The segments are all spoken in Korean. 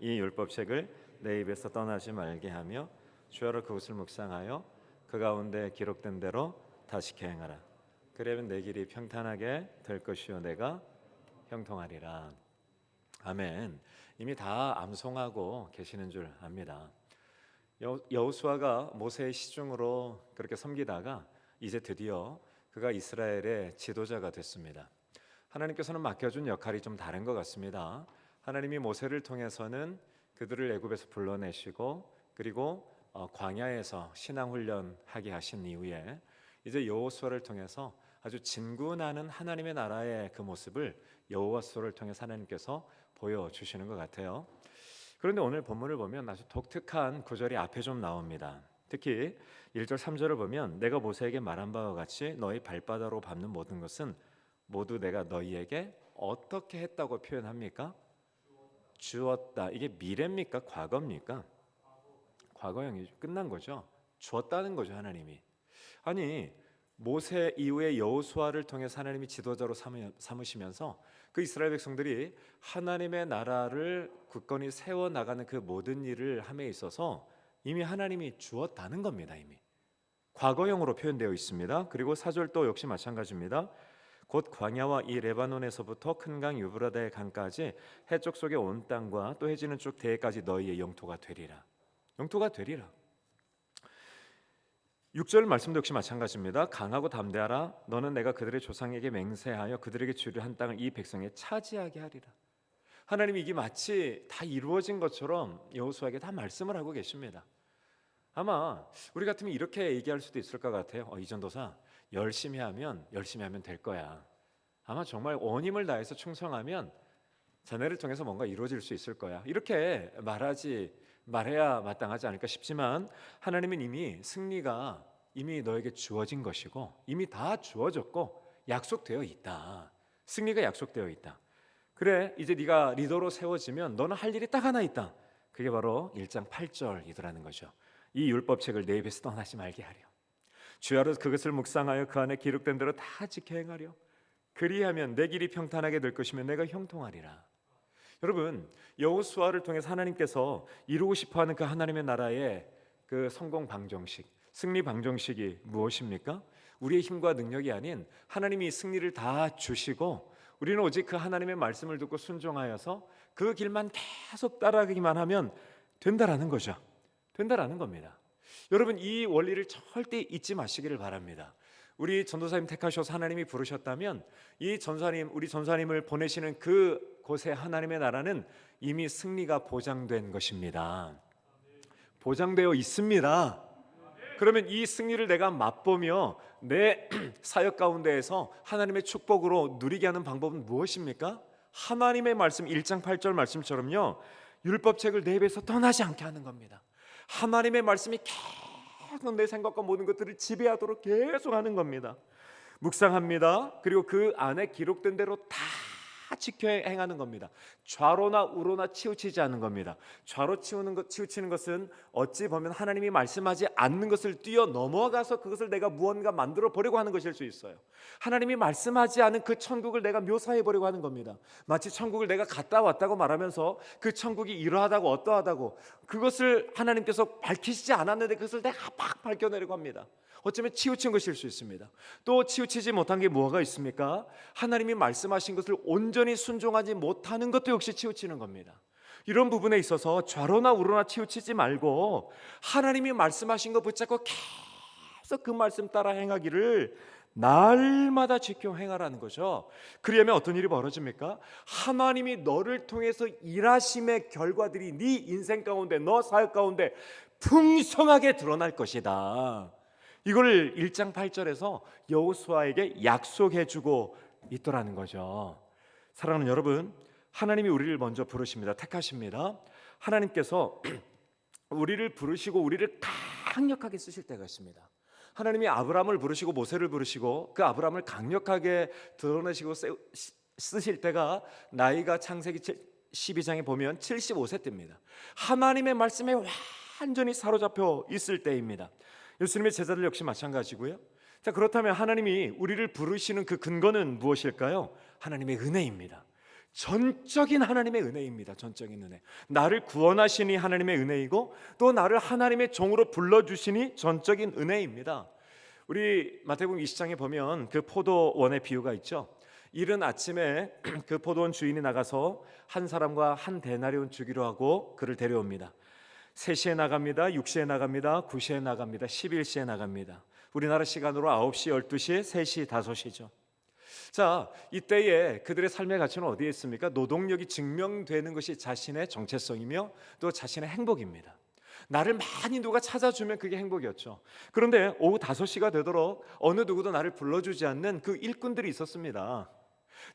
이 율법책을 내 입에서 떠나지 말게 하며 주야로 그것을 묵상하여 그 가운데 기록된 대로 다 지켜 행하라. 그러면 내 길이 평탄하게 될 것이요 내가 형통하리라. 아멘. 이미 다 암송하고 계시는 줄 압니다. 여호수아가 모세의 시중으로 그렇게 섬기다가 이제 드디어 그가 이스라엘의 지도자가 됐습니다. 하나님께서는 맡겨준 역할이 좀 다른 것 같습니다. 하나님이 모세를 통해서는 그들을 애굽에서 불러내시고 그리고 광야에서 신앙훈련하게 하신 이후에 이제 여호수아를 통해서 아주 진군하는 하나님의 나라의 그 모습을 여호수아를 통해서 하나님께서 보여주시는 것 같아요. 그런데 오늘 본문을 보면 아주 독특한 구절이 앞에 좀 나옵니다. 특히 1절 3절을 보면 내가 모세에게 말한 바와 같이 너희 발바닥으로 밟는 모든 것은 모두 내가 너희에게 어떻게 했다고 표현합니까? 주었다. 이게 미래입니까? 과거입니까? 과거형이죠. 끝난 거죠. 주었다는 거죠. 하나님이. 아니 모세 이후에 여호수아를 통해서 하나님이 지도자로 삼으시면서 그 이스라엘 백성들이 하나님의 나라를 굳건히 세워나가는 그 모든 일을 함에 있어서 이미 하나님이 주었다는 겁니다. 이미 과거형으로 표현되어 있습니다. 그리고 4절도 역시 마찬가지입니다. 곧 광야와 이 레바논에서부터 큰 강 유브라데 강까지 해쪽 속의 온 땅과 또 해지는 쪽 대해까지 너희의 영토가 되리라. 영토가 되리라. 6절 말씀도 역시 마찬가지입니다. 강하고 담대하라. 너는 내가 그들의 조상에게 맹세하여 그들에게 주려 한 땅을 이 백성에 차지하게 하리라. 하나님이 이게 마치 다 이루어진 것처럼 여호수아에게 다 말씀을 하고 계십니다. 아마 우리 같으면 이렇게 얘기할 수도 있을 것 같아요. 이 전도사 열심히 하면 될 거야. 아마 정말 온 힘을 다해서 충성하면 자네를 통해서 뭔가 이루어질 수 있을 거야. 이렇게 말해야 마땅하지 않을까 싶지만 하나님은 이미 승리가 이미 너에게 주어진 것이고 이미 다 주어졌고 약속되어 있다. 승리가 약속되어 있다. 그래 이제 네가 리더로 세워지면 너는 할 일이 딱 하나 있다. 그게 바로 1장 8절이더라는 거죠. 이 율법책을 내 입에서 떠나지 말게 하려. 주야로 그것을 묵상하여 그 안에 기록된 대로 다 지켜 행하려. 그리하면 내 길이 평탄하게 될 것이며 내가 형통하리라. 여러분 여호수아를 통해서 하나님께서 이루고 싶어하는 그 하나님의 나라의 그 성공 방정식, 승리 방정식이 무엇입니까? 우리의 힘과 능력이 아닌 하나님이 승리를 다 주시고 우리는 오직 그 하나님의 말씀을 듣고 순종하여서 그 길만 계속 따라가기만 하면 된다라는 거죠. 된다라는 겁니다. 여러분 이 원리를 절대 잊지 마시기를 바랍니다. 우리 전도사님 택하셔서 하나님이 부르셨다면 이 전사님, 우리 전사님을 보내시는 그 곳에 하나님의 나라는 이미 승리가 보장된 것입니다. 보장되어 있습니다. 그러면 이 승리를 내가 맛보며 내 사역 가운데에서 하나님의 축복으로 누리게 하는 방법은 무엇입니까? 하나님의 말씀 1장 8절 말씀처럼요 율법책을 내 입에서 떠나지 않게 하는 겁니다. 하나님의 말씀이 계속 내 생각과 모든 것들을 지배하도록 계속 하는 겁니다. 묵상합니다. 그리고 그 안에 기록된 대로 다 지켜 행하는 겁니다. 좌로나 우로나 치우치지 않는 겁니다. 좌로 치우치는 것은 어찌 보면 하나님이 말씀하지 않는 것을 뛰어넘어가서 그것을 내가 무언가 만들어 보려고 하는 것일 수 있어요. 하나님이 말씀하지 않은 그 천국을 내가 묘사해 보려고 하는 겁니다. 마치 천국을 내가 갔다 왔다고 말하면서 그 천국이 이러하다고 어떠하다고 그것을 하나님께서 밝히시지 않았는데 그것을 내가 막 밝혀내려고 합니다. 어쩌면 치우친 것일 수 있습니다. 또 치우치지 못한 게 뭐가 있습니까? 하나님이 말씀하신 것을 온전히 순종하지 못하는 것도 역시 치우치는 겁니다. 이런 부분에 있어서 좌로나 우로나 치우치지 말고 하나님이 말씀하신 것 붙잡고 계속 그 말씀 따라 행하기를 날마다 지켜 행하라는 거죠. 그러면 어떤 일이 벌어집니까? 하나님이 너를 통해서 일하심의 결과들이 네 인생 가운데 너 사역 가운데 풍성하게 드러날 것이다. 이걸 1장 8절에서 여호수아에게 약속해주고 있더라는 거죠. 사랑하는 여러분, 하나님이 우리를 먼저 부르십니다. 택하십니다. 하나님께서 우리를 부르시고 우리를 강력하게 쓰실 때가 있습니다. 하나님이 아브라함을 부르시고 모세를 부르시고 그 아브라함을 강력하게 드러내시고 쓰실 때가 나이가 창세기 12장에 보면 75세 때입니다. 하나님의 말씀에 완전히 사로잡혀 있을 때입니다. 예수님의 제자들 역시 마찬가지고요. 자, 그렇다면 하나님이 우리를 부르시는 그 근거는 무엇일까요? 하나님의 은혜입니다. 전적인 하나님의 은혜입니다. 전적인 은혜. 나를 구원하시니 하나님의 은혜이고 또 나를 하나님의 종으로 불러주시니 전적인 은혜입니다. 우리 마태복음 20장에 보면 그 포도원의 비유가 있죠. 이른 아침에 그 포도원 주인이 나가서 한 사람과 한 데나리온 주기로 하고 그를 데려옵니다. 3시에 나갑니다. 6시에 나갑니다. 9시에 나갑니다. 11시에 나갑니다. 우리나라 시간으로 9시, 12시, 3시, 5시죠. 자, 이때에 그들의 삶의 가치는 어디에 있습니까? 노동력이 증명되는 것이 자신의 정체성이며 또 자신의 행복입니다. 나를 많이 누가 찾아주면 그게 행복이었죠. 그런데 오후 5시가 되도록 어느 누구도 나를 불러주지 않는 그 일꾼들이 있었습니다.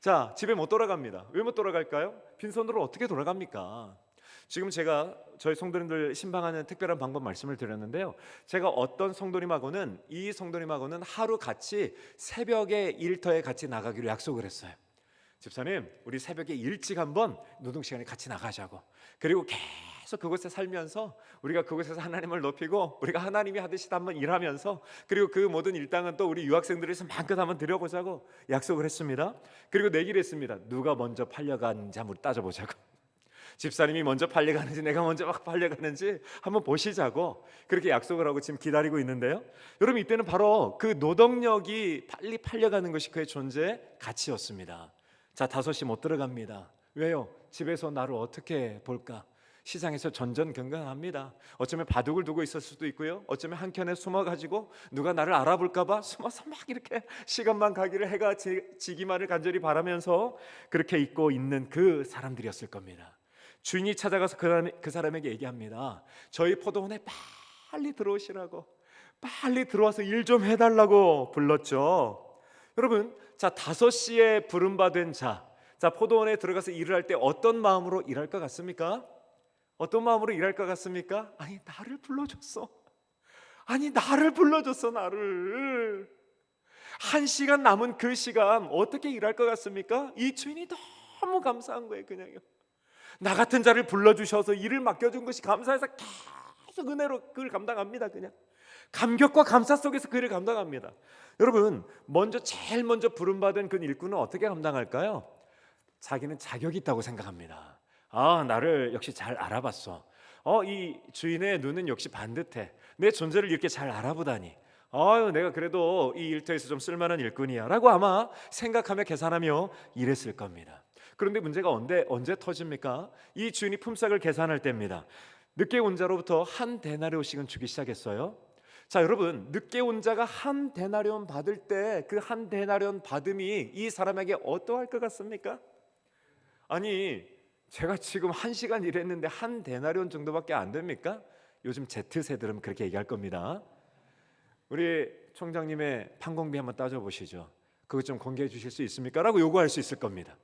자, 집에 못 돌아갑니다. 왜 못 돌아갈까요? 빈손으로 어떻게 돌아갑니까? 지금 제가 저희 성도님들 신방하는 특별한 방법 말씀을 드렸는데요. 제가 어떤 성도님하고는 이 성도님하고는 하루 같이 새벽에 일터에 같이 나가기로 약속을 했어요. 집사님, 우리 새벽에 일찍 한번 노동 시간에 같이 나가자고. 그리고 계속 그곳에 살면서 우리가 그곳에서 하나님을 높이고 우리가 하나님이 하듯이 한번 일하면서 그리고 그 모든 일당은 또 우리 유학생들에서 마음껏 한번 드려보자고 약속을 했습니다. 그리고 내기를 했습니다. 누가 먼저 팔려가는지 한번 따져보자고. 집사님이 먼저 팔려가는지 내가 먼저 막 팔려가는지 한번 보시자고 그렇게 약속을 하고 지금 기다리고 있는데요. 여러분, 이때는 바로 그 노동력이 빨리 팔려가는 것이 그의 존재의 가치였습니다. 자, 5시 못 들어갑니다. 왜요? 집에서 나를 어떻게 볼까? 시장에서 전전긍긍합니다. 어쩌면 바둑을 두고 있을 수도 있고요. 어쩌면 한켠에 숨어가지고 누가 나를 알아볼까 봐 숨어서 막 이렇게 시간만 가기를 해가 지기만을 간절히 바라면서 그렇게 있고 있는 그 사람들이었을 겁니다. 주인이 찾아가서 그 사람에게 얘기합니다. 저희 포도원에 빨리 들어오시라고, 빨리 들어와서 일 좀 해달라고 불렀죠. 여러분, 자, 5시에 부름받은 자, 포도원에 들어가서 일을 할 때 어떤 마음으로 일할 것 같습니까? 어떤 마음으로 일할 것 같습니까? 아니, 나를 불러줬어. 나를 1시간 남은 그 시간 어떻게 일할 것 같습니까? 이 주인이 너무 감사한 거예요. 그냥요. 나 같은 자를 불러주셔서 일을 맡겨준 것이 감사해서 계속 은혜로 그를 감당합니다. 그냥 감격과 감사 속에서 그를 감당합니다. 여러분, 제일 먼저 부름받은 그 일꾼은 어떻게 감당할까요? 자기는 자격이 있다고 생각합니다. 나를 역시 잘 알아봤어. 이 주인의 눈은 역시 반듯해. 내 존재를 이렇게 잘 알아보다니. 내가 그래도 이 일터에서 좀 쓸만한 일꾼이야 라고 아마 생각하며 계산하며 일했을 겁니다. 그런데 문제가 언제 터집니까? 이 주인이 품삯을 계산할 때입니다. 늦게 온 자로부터 한 데나리온씩은 주기 시작했어요. 자, 여러분, 늦게 온 자가 한 데나리온 받을 때 그 한 데나리온 받음이 이 사람에게 어떠할 것 같습니까? 아니, 제가 지금 1시간 일했는데 한 데나리온 정도밖에 안 됩니까? 요즘 Z세들은 그렇게 얘기할 겁니다. 우리 총장님의 판공비 한번 따져보시죠. 그것 좀 공개해 주실 수 있습니까? 라고 요구할 수 있을 겁니다.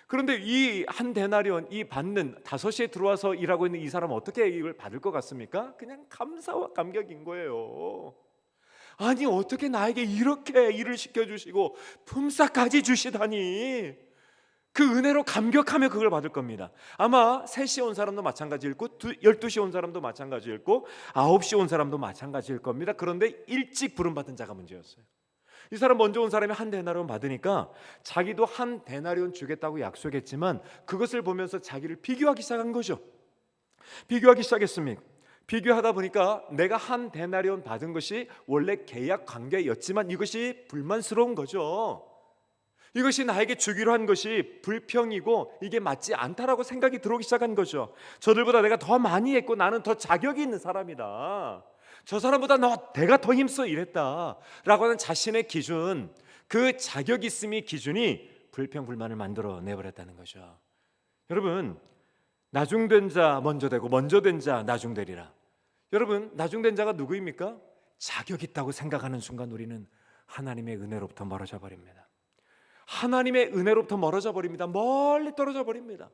그런데 이 한 데나리온, 이 받는 5시에 들어와서 일하고 있는 이 사람은 어떻게 이걸 받을 것 같습니까? 그냥 감사와 감격인 거예요. 아니, 어떻게 나에게 이렇게 일을 시켜주시고 품삯까지 주시다니. 그 은혜로 감격하며 그걸 받을 겁니다. 아마 3시에 온 사람도 마찬가지일 거고 12시에 온 사람도 마찬가지일 거고 9시에 온 사람도 마찬가지일 겁니다. 그런데 일찍 부름받은 자가 문제였어요. 이 사람 먼저 온 사람이 한 데나리온 받으니까 자기도 한 데나리온 주겠다고 약속했지만 그것을 보면서 자기를 비교하기 시작한 거죠. 비교하기 시작했습니다. 비교하다 보니까 내가 한 데나리온 받은 것이 원래 계약 관계였지만 이것이 불만스러운 거죠. 이것이 나에게 주기로 한 것이 불평이고 이게 맞지 않다라고 생각이 들어오기 시작한 거죠. 저들보다 내가 더 많이 했고 나는 더 자격이 있는 사람이다. 저 사람보다 내가 더 힘써 일했다라고 하는 자신의 기준, 그 자격 있음이 기준이 불평 불만을 만들어 내버렸다는 거죠. 여러분, 나중된 자 먼저 되고 먼저 된 자 나중되리라. 여러분, 나중된 자가 누구입니까? 자격 있다고 생각하는 순간 우리는 하나님의 은혜로부터 멀어져 버립니다. 하나님의 은혜로부터 멀어져 버립니다. 멀리 떨어져 버립니다.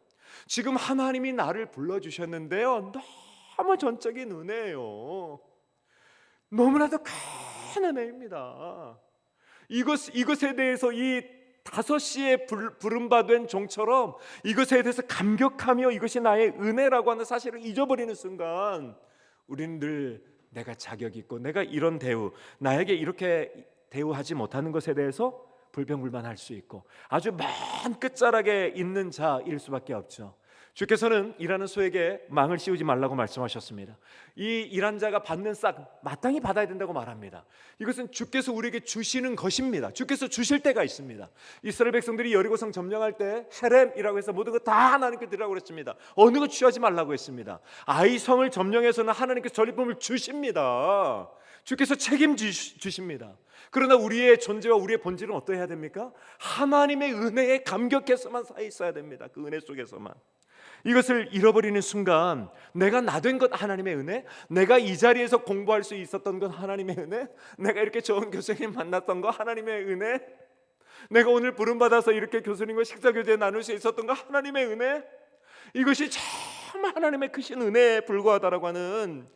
지금 하나님이 나를 불러주셨는데요, 너무 전적인 은혜예요. 너무나도 큰 은혜입니다. 이것에 대해서 이 5시에 부름받은 종처럼 이것에 대해서 감격하며 이것이 나의 은혜라고 하는 사실을 잊어버리는 순간 우리는 늘 내가 자격 있고 내가 이런 대우, 나에게 이렇게 대우하지 못하는 것에 대해서 불평불만할 수 있고 아주 먼 끝자락에 있는 자일 수밖에 없죠. 주께서는 일하는 소에게 망을 씌우지 말라고 말씀하셨습니다. 이 일한 자가 받는 싹 마땅히 받아야 된다고 말합니다. 이것은 주께서 우리에게 주시는 것입니다. 주께서 주실 때가 있습니다. 이스라엘 백성들이 여리고성 점령할 때 헤렘이라고 해서 모든 거 다 하나님께 드리라고 그랬습니다. 어느 것 취하지 말라고 했습니다. 아이성을 점령해서는 하나님께서 전리품을 주십니다. 주께서 책임지십니다. 그러나 우리의 존재와 우리의 본질은 어떠해야 됩니까? 하나님의 은혜에 감격해서만 서 있어야 됩니다. 그 은혜 속에서만. 이것을 잃어버리는 순간 내가 나 된 것 하나님의 은혜, 내가 이 자리에서 공부할 수 있었던 건 하나님의 은혜, 내가 이렇게 좋은 교수님 만났던 거 하나님의 은혜, 내가 오늘 부름받아서 이렇게 교수님과 식사교제 나눌 수 있었던 거 하나님의 은혜, 이것이 정말 하나님의 크신 은혜에 불과하다라고 하는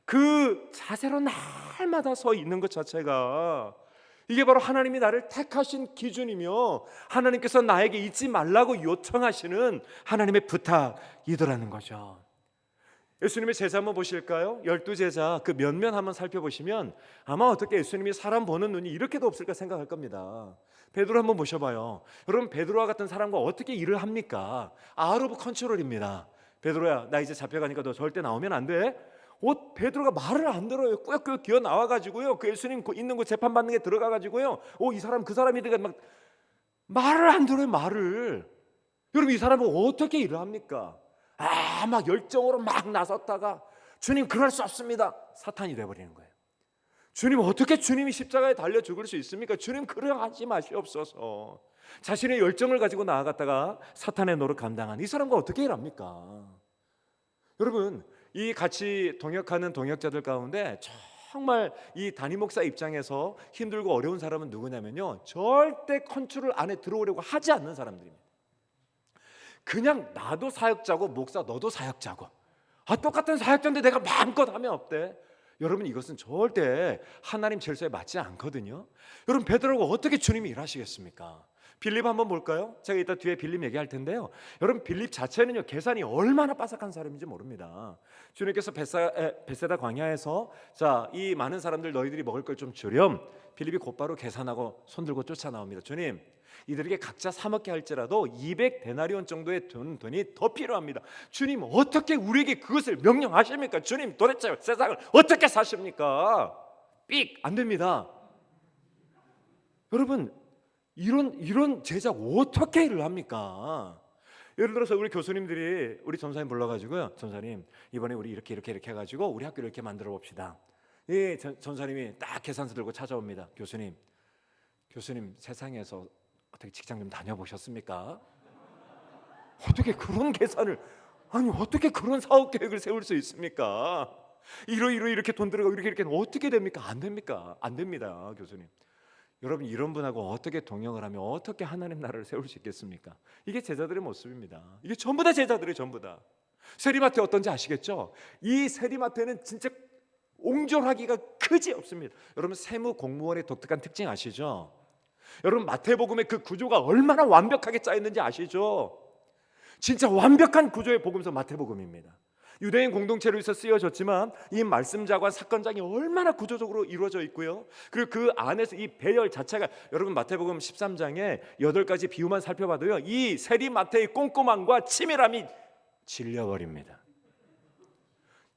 그 자세로 날마다 서 있는 것 자체가 이게 바로 하나님이 나를 택하신 기준이며 하나님께서 나에게 잊지 말라고 요청하시는 하나님의 부탁이더라는 거죠. 예수님의 제자 한번 보실까요? 12제자 그 면면 한번 살펴보시면 아마 어떻게 예수님이 사람 보는 눈이 이렇게도 없을까 생각할 겁니다. 베드로 한번 모셔봐요. 여러분 베드로와 같은 사람과 어떻게 일을 합니까? 아웃 오브 컨트롤입니다. 베드로야 나 이제 잡혀가니까 너 절대 나오면 안 돼. 베드로가 말을 안 들어요. 꾸역꾸역 기어 나와가지고요. 그 예수님 있는 곳 재판받는 게 들어가가지고요. 이 사람 그 사람이 되게 막 말을 안 들어요. 말을. 여러분 이 사람은 어떻게 일을 합니까? 막 열정으로 막 나섰다가 주님 그럴 수 없습니다. 사탄이 돼버리는 거예요. 주님 어떻게 주님이 십자가에 달려 죽을 수 있습니까? 주님 그래 하지 마시옵소서. 자신의 열정을 가지고 나아갔다가 사탄의 노를 감당한 이 사람과 어떻게 일합니까? 여러분 이 같이 동역하는 동역자들 가운데 정말 이 담임 목사 입장에서 힘들고 어려운 사람은 누구냐면요, 절대 컨트롤 안에 들어오려고 하지 않는 사람들입니다. 그냥 나도 사역자고 목사 너도 사역자고 똑같은 사역자인데 내가 마음껏 하면 어때? 여러분 이것은 절대 하나님 질서에 맞지 않거든요. 여러분 베드로가 어떻게 주님이 일하시겠습니까? 빌립 한번 볼까요? 제가 이따 뒤에 빌립 얘기할 텐데요. 여러분 빌립 자체는요 계산이 얼마나 빠삭한 사람인지 모릅니다. 주님께서 베세다 광야에서 자, 이 많은 사람들 너희들이 먹을 걸 좀 주렴. 빌립이 곧바로 계산하고 손들고 쫓아 나옵니다. 주님 이들에게 각자 사 먹게 할지라도 200데나리온 정도의 돈이 더 필요합니다. 주님 어떻게 우리에게 그것을 명령하십니까? 주님 도대체 세상을 어떻게 사십니까? 삑! 안 됩니다. 여러분 이런 제작 어떻게 일을 합니까? 예를 들어서 우리 교수님들이 우리 전사님 불러가지고요, 전사님 이번에 우리 이렇게 해가지고 우리 학교를 이렇게 만들어 봅시다. 예, 전사님이 딱 계산서 들고 찾아옵니다. 교수님 세상에서 어떻게 직장 좀 다녀보셨습니까? 어떻게 그런 계산을 어떻게 그런 사업 계획을 세울 수 있습니까? 이렇게 돈 들어가고 이렇게 어떻게 됩니까? 안 됩니까? 안 됩니다, 교수님. 여러분 이런 분하고 어떻게 동역을 하면 어떻게 하나님 나라를 세울 수 있겠습니까? 이게 제자들의 모습입니다. 이게 전부 다 제자들이 전부 다. 세리마태 어떤지 아시겠죠? 이 세리마태는 진짜 옹졸하기가 그지 없습니다. 여러분 세무 공무원의 독특한 특징 아시죠? 여러분 마태복음의 그 구조가 얼마나 완벽하게 짜였는지 아시죠? 진짜 완벽한 구조의 복음서 마태복음입니다. 유대인 공동체로 해서 쓰여졌지만 이 말씀자와 사건장이 얼마나 구조적으로 이루어져 있고요. 그리고 그 안에서 이 배열 자체가 여러분 마태복음 13장에 8가지 비유만 살펴봐도요, 이 세리마태의 꼼꼼함과 치밀함이 질려버립니다.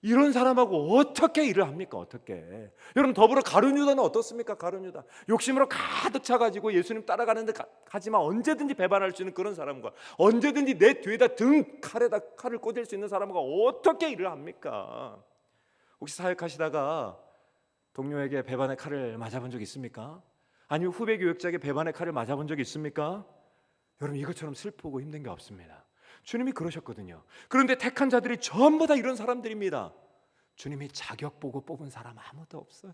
이런 사람하고 어떻게 일을 합니까? 어떻게? 여러분 더불어 가룟 유다는 어떻습니까? 가룟 유다 욕심으로 가득 차가지고 예수님 따라가는데 가지만 언제든지 배반할 수 있는 그런 사람과 언제든지 내 뒤에다 칼에다 칼을 꽂을 수 있는 사람과 어떻게 일을 합니까? 혹시 사역하시다가 동료에게 배반의 칼을 맞아본 적 있습니까? 아니면 후배 교역자에게 배반의 칼을 맞아본 적 있습니까? 여러분 이것처럼 슬프고 힘든 게 없습니다. 주님이 그러셨거든요. 그런데 택한 자들이 전부 다 이런 사람들입니다. 주님이 자격 보고 뽑은 사람 아무도 없어요.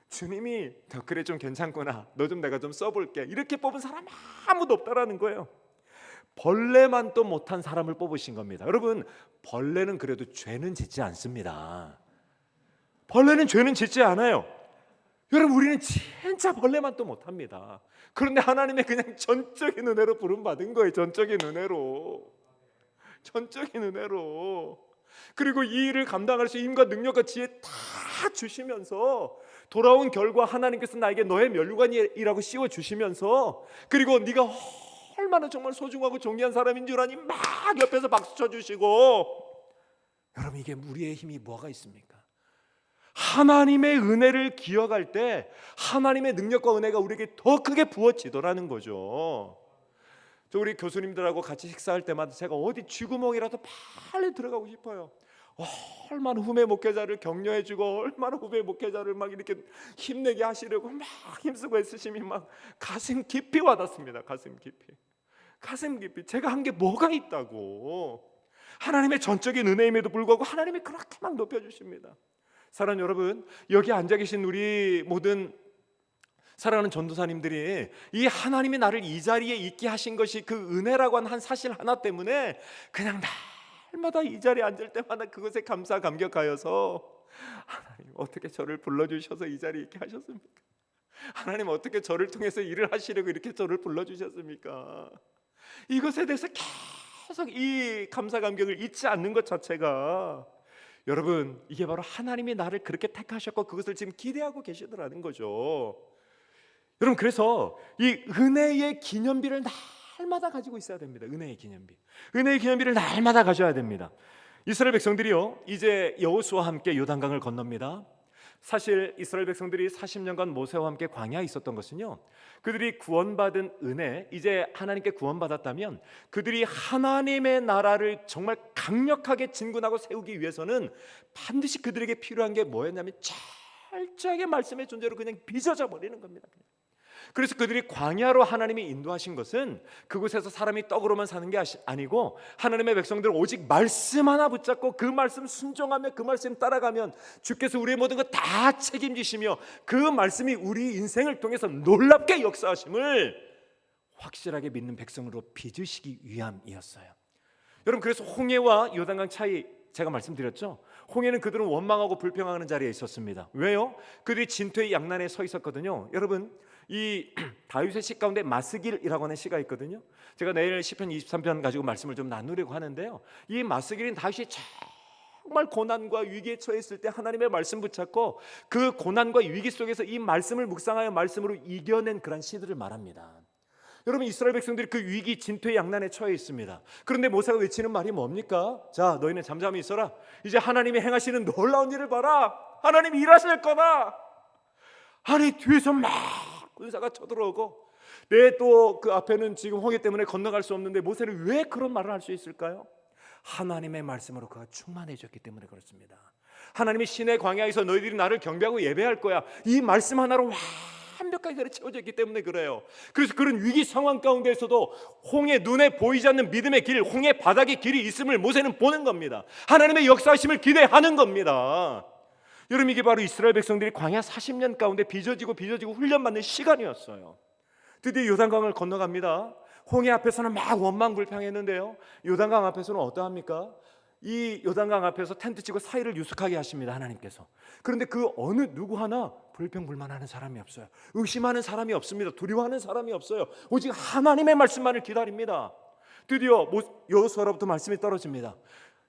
주님이 너 그래 좀 괜찮구나, 너 좀 내가 좀 써볼게, 이렇게 뽑은 사람 아무도 없다라는 거예요. 벌레만 또 못한 사람을 뽑으신 겁니다. 여러분 벌레는 그래도 죄는 짓지 않습니다. 벌레는 죄는 짓지 않아요. 여러분 우리는 진짜 벌레만 또 못합니다. 그런데 하나님의 그냥 전적인 은혜로 부름받은 거예요. 전적인 은혜로. 그리고 이 일을 감당할 수 힘과 능력과 지혜 다 주시면서 돌아온 결과 하나님께서 나에게 너의 면류관이라고 씌워주시면서, 그리고 네가 얼마나 정말 소중하고 존귀한 사람인 줄 아니 막 옆에서 박수 쳐주시고. 여러분, 이게 우리의 힘이 뭐가 있습니까? 하나님의 은혜를 기억할 때 하나님의 능력과 은혜가 우리에게 더 크게 부어지더라는 거죠. 저 우리 교수님들하고 같이 식사할 때마다 제가 어디 쥐구멍이라도 빨리 들어가고 싶어요. 얼마나 후배 목회자를 격려해주고, 얼마나 후배 목회자를 막 이렇게 힘내게 하시려고 막 힘쓰고 애쓰심이 막 가슴 깊이 와닿습니다. 가슴 깊이. 제가 한 게 뭐가 있다고. 하나님의 전적인 은혜임에도 불구하고 하나님이 그렇게 막 높여주십니다. 사랑하는 여러분, 여기 앉아 계신 우리 모든 사랑하는 전도사님들이 이 하나님이 나를 이 자리에 있게 하신 것이 그 은혜라고 하는 한 사실 하나 때문에 그냥 날마다 이 자리에 앉을 때마다 그것에 감사 감격하여서, 하나님 어떻게 저를 불러주셔서 이 자리에 있게 하셨습니까? 하나님 어떻게 저를 통해서 일을 하시려고 이렇게 저를 불러주셨습니까? 이것에 대해서 계속 이 감사 감격을 잊지 않는 것 자체가, 여러분, 이게 바로 하나님이 나를 그렇게 택하셨고 그것을 지금 기대하고 계시더라는 거죠. 여러분, 그래서 이 은혜의 기념비를 날마다 가지고 있어야 됩니다. 은혜의 기념비를 날마다 가져야 됩니다. 이스라엘 백성들이요, 이제 여호수아와 함께 요단강을 건넙니다. 사실 이스라엘 백성들이 40년간 모세와 함께 광야에 있었던 것은요, 그들이 구원받은 은혜, 이제 하나님께 구원받았다면 그들이 하나님의 나라를 정말 강력하게 진군하고 세우기 위해서는 반드시 그들에게 필요한 게 뭐였냐면 철저하게 말씀의 존재로 그냥 빚어져 버리는 겁니다. 그래서 그들이 광야로 하나님이 인도하신 것은 그곳에서 사람이 떡으로만 사는 게 아니고, 하나님의 백성들은 오직 말씀 하나 붙잡고 그 말씀 순종하며 그 말씀 따라가면 주께서 우리의 모든 것 다 책임지시며 그 말씀이 우리 인생을 통해서 놀랍게 역사하심을 확실하게 믿는 백성으로 빚으시기 위함이었어요. 여러분, 그래서 홍해와 요단강 차이 제가 말씀드렸죠. 홍해는 그들은 원망하고 불평하는 자리에 있었습니다. 왜요? 그들이 진토의 양난에 서 있었거든요. 여러분, 이 다윗의 시 가운데 마스길이라고 하는 시가 있거든요. 제가 내일 시편 23편 가지고 말씀을 좀 나누려고 하는데요, 이 마스길은 다윗이 정말 고난과 위기에 처했을 때 하나님의 말씀 붙잡고 그 고난과 위기 속에서 이 말씀을 묵상하여 말씀으로 이겨낸 그런 시들을 말합니다. 여러분, 이스라엘 백성들이 그 위기 진토의 양난에 처해 있습니다. 그런데 모세가 외치는 말이 뭡니까? 자, 너희는 잠잠히 있어라. 이제 하나님이 행하시는 놀라운 일을 봐라. 하나님이 일하실 거다. 아니, 뒤에서 막 군사가 쳐들어오고, 또 그 앞에는 지금 홍해 때문에 건너갈 수 없는데 모세는 왜 그런 말을 할 수 있을까요? 하나님의 말씀으로 그가 충만해졌기 때문에 그렇습니다. 하나님이 시내 광야에서 너희들이 나를 경배하고 예배할 거야, 이 말씀 하나로 완벽하게 그래 채워져 있기 때문에 그래요. 그래서 그런 위기 상황 가운데에서도 홍해, 눈에 보이지 않는 믿음의 길, 홍해 바닥에 길이 있음을 모세는 보는 겁니다. 하나님의 역사하심을 기대하는 겁니다. 여러분, 이게 바로 이스라엘 백성들이 광야 40년 가운데 빚어지고 훈련받는 시간이었어요. 드디어 요단강을 건너갑니다. 홍해 앞에서는 막 원망불평했는데요, 요단강 앞에서는 어떠합니까? 이 요단강 앞에서 텐트 치고 사이를 유숙하게 하십니다, 하나님께서. 그런데 그 어느 누구 하나 불평불만하는 사람이 없어요. 의심하는 사람이 없습니다. 두려워하는 사람이 없어요. 오직 하나님의 말씀만을 기다립니다. 드디어 여호수아로부터 말씀이 떨어집니다.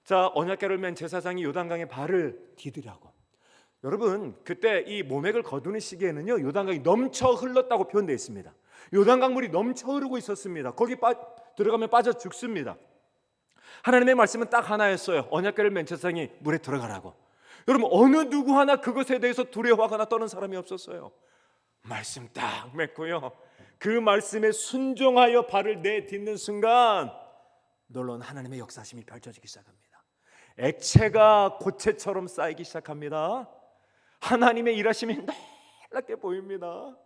자, 언약궤를 맨 제사장이 요단강에 발을 디디라고. 여러분, 그때 이 모맥을 거두는 시기에는요, 요단강이 넘쳐 흘렀다고 표현되어 있습니다. 요단강 물이 넘쳐 흐르고 있었습니다. 거기 들어가면 빠져 죽습니다. 하나님의 말씀은 딱 하나였어요. 언약궤를 맨 제사장이 물에 들어가라고. 여러분, 어느 누구 하나 그것에 대해서 두려워하거나 떠는 사람이 없었어요. 말씀 딱 맺고요, 그 말씀에 순종하여 발을 내딛는 순간 놀라운 하나님의 역사심이 펼쳐지기 시작합니다. 액체가 고체처럼 쌓이기 시작합니다. 하나님의 일하심이 놀랍게 보입니다.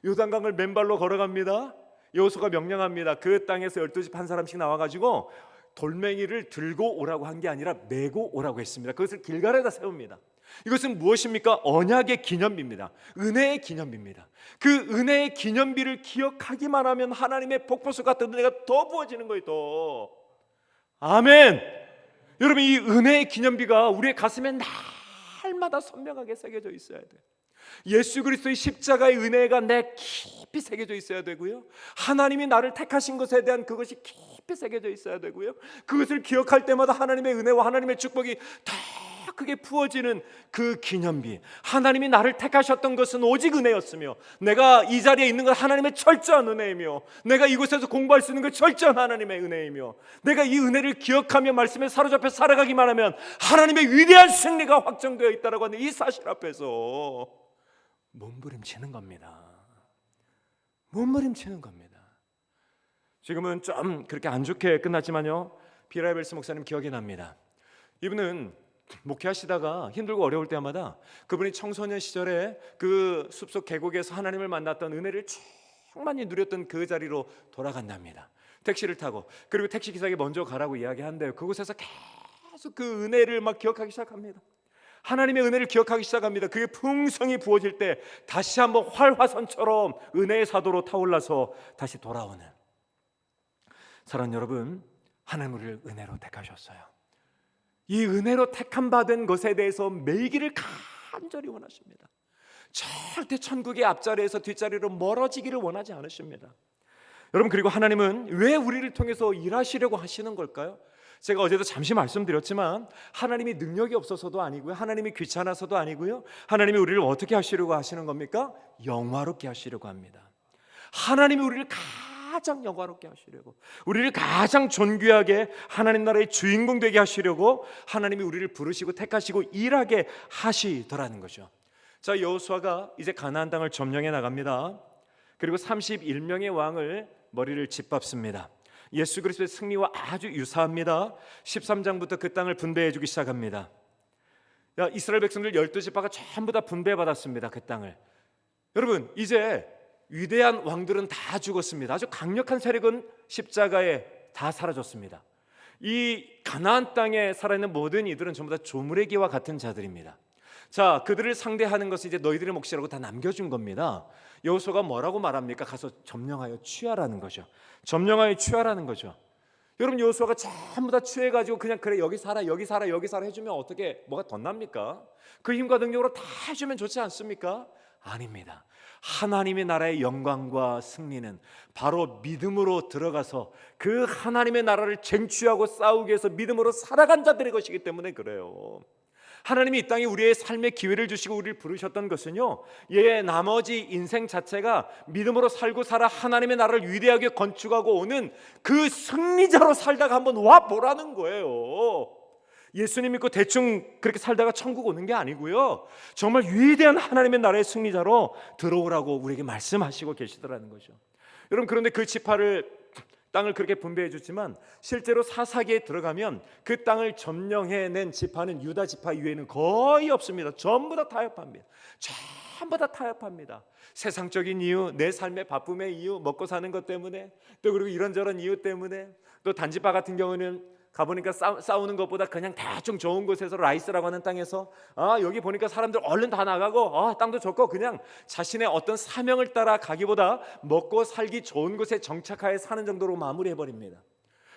요단강을 맨발로 걸어갑니다. 여호수아가 명령합니다. 그 땅에서 12집 한 사람씩 나와가지고 돌멩이를 들고 오라고 한 게 아니라 메고 오라고 했습니다. 그것을 길갈에다 세웁니다. 이것은 무엇입니까? 언약의 기념비입니다. 은혜의 기념비입니다. 그 은혜의 기념비를 기억하기만 하면 하나님의 복보수 같은 은혜가 더 부어지는 거예요. 또 아멘. 여러분, 이 은혜의 기념비가 우리의 가슴에 날마다 선명하게 새겨져 있어야 돼요. 예수 그리스도의 십자가의 은혜가 내 깊이 새겨져 있어야 되고요, 하나님이 나를 택하신 것에 대한 그것이 깊이 새겨져 있어야 되고요, 그것을 기억할 때마다 하나님의 은혜와 하나님의 축복이 더 그게 부어지는 그 기념비, 하나님이 나를 택하셨던 것은 오직 은혜였으며, 내가 이 자리에 있는 건 하나님의 철저한 은혜이며, 내가 이곳에서 공부할 수 있는 건 철저한 하나님의 은혜이며, 내가 이 은혜를 기억하며 말씀에 사로잡혀 살아가기만 하면 하나님의 위대한 승리가 확정되어 있다라고 하는 이 사실 앞에서 몸부림치는 겁니다. 몸부림치는 겁니다. 지금은 좀 그렇게 안 좋게 끝났지만요, 비라이벨스 목사님 기억이 납니다. 이분은 목회하시다가 힘들고 어려울 때마다 그분이 청소년 시절에 그 숲속 계곡에서 하나님을 만났던 은혜를 충만히 누렸던 그 자리로 돌아간답니다. 택시를 타고, 그리고 택시 기사에게 먼저 가라고 이야기한대요. 그곳에서 계속 그 은혜를 막 기억하기 시작합니다. 하나님의 은혜를 기억하기 시작합니다. 그게 풍성히 부어질 때 다시 한번 활화선처럼 은혜의 사도로 타올라서 다시 돌아오는, 사랑하는 여러분, 하나님 우리를 은혜로 택하셨어요. 이 은혜로 택함 받은 것에 대해서 매이기를 간절히 원하십니다. 절대 천국의 앞자리에서 뒷자리로 멀어지기를 원하지 않으십니다. 여러분, 그리고 하나님은 왜 우리를 통해서 일하시려고 하시는 걸까요? 제가 어제도 잠시 말씀드렸지만, 하나님이 능력이 없어서도 아니고요, 하나님이 귀찮아서도 아니고요, 하나님이 우리를 어떻게 하시려고 하시는 겁니까? 영화롭게 하시려고 합니다. 하나님이 우리를 가장 영화롭게 하시려고, 우리를 가장 존귀하게 하나님 나라의 주인공 되게 하시려고 하나님이 우리를 부르시고 택하시고 일하게 하시더라는 거죠. 자, 여호수아가 이제 가나안 땅을 점령해 나갑니다. 그리고 31명의 왕을 머리를 짓밟습니다. 예수 그리스도의 승리와 아주 유사합니다. 13장부터 그 땅을 분배해 주기 시작합니다. 이스라엘 백성들 12지파가 전부 다 분배받았습니다. 그 땅을. 여러분, 이제 위대한 왕들은 다 죽었습니다. 아주 강력한 세력은 십자가에 다 사라졌습니다. 이 가나안 땅에 살아있는 모든 이들은 전부 다 조무래기와 같은 자들입니다. 자, 그들을 상대하는 것은 이제 너희들의 몫이라고 다 남겨준 겁니다. 여호수아가 뭐라고 말합니까? 가서 점령하여 취하라는 거죠. 점령하여 취하라는 거죠. 여러분, 여호수아가 전부 다 취해가지고 그냥 그래 여기 살아 여기 살아 여기 살아 해주면 어떻게 뭐가 덧납니까? 그 힘과 능력으로 다 해주면 좋지 않습니까? 아닙니다. 하나님의 나라의 영광과 승리는 바로 믿음으로 들어가서 그 하나님의 나라를 쟁취하고 싸우기 위해서 믿음으로 살아간 자들의 것이기 때문에 그래요. 하나님이 이 땅에 우리의 삶의 기회를 주시고 우리를 부르셨던 것은요, 나머지 인생 자체가 믿음으로 살고 살아 하나님의 나라를 위대하게 건축하고 오는 그 승리자로 살다가 한번 와보라는 거예요. 예수님 믿고 대충 그렇게 살다가 천국 오는 게 아니고요, 정말 위대한 하나님의 나라의 승리자로 들어오라고 우리에게 말씀하시고 계시더라는 거죠. 여러분, 그런데 그 지파를, 땅을 그렇게 분배해 주지만 실제로 사사기에 들어가면 그 땅을 점령해낸 지파는 유다 지파 이외에는 거의 없습니다. 전부 다 타협합니다. 전부 다 타협합니다. 세상적인 이유, 내 삶의 바쁨의 이유, 먹고 사는 것 때문에, 또 그리고 이런저런 이유 때문에, 또 단지파 같은 경우는 가보니까 싸우는 것보다 그냥 대충 좋은 곳에서, 라이스라고 하는 땅에서 여기 보니까 사람들 얼른 다 나가고 땅도 좋고 그냥 자신의 어떤 사명을 따라 가기보다 먹고 살기 좋은 곳에 정착하여 사는 정도로 마무리해버립니다.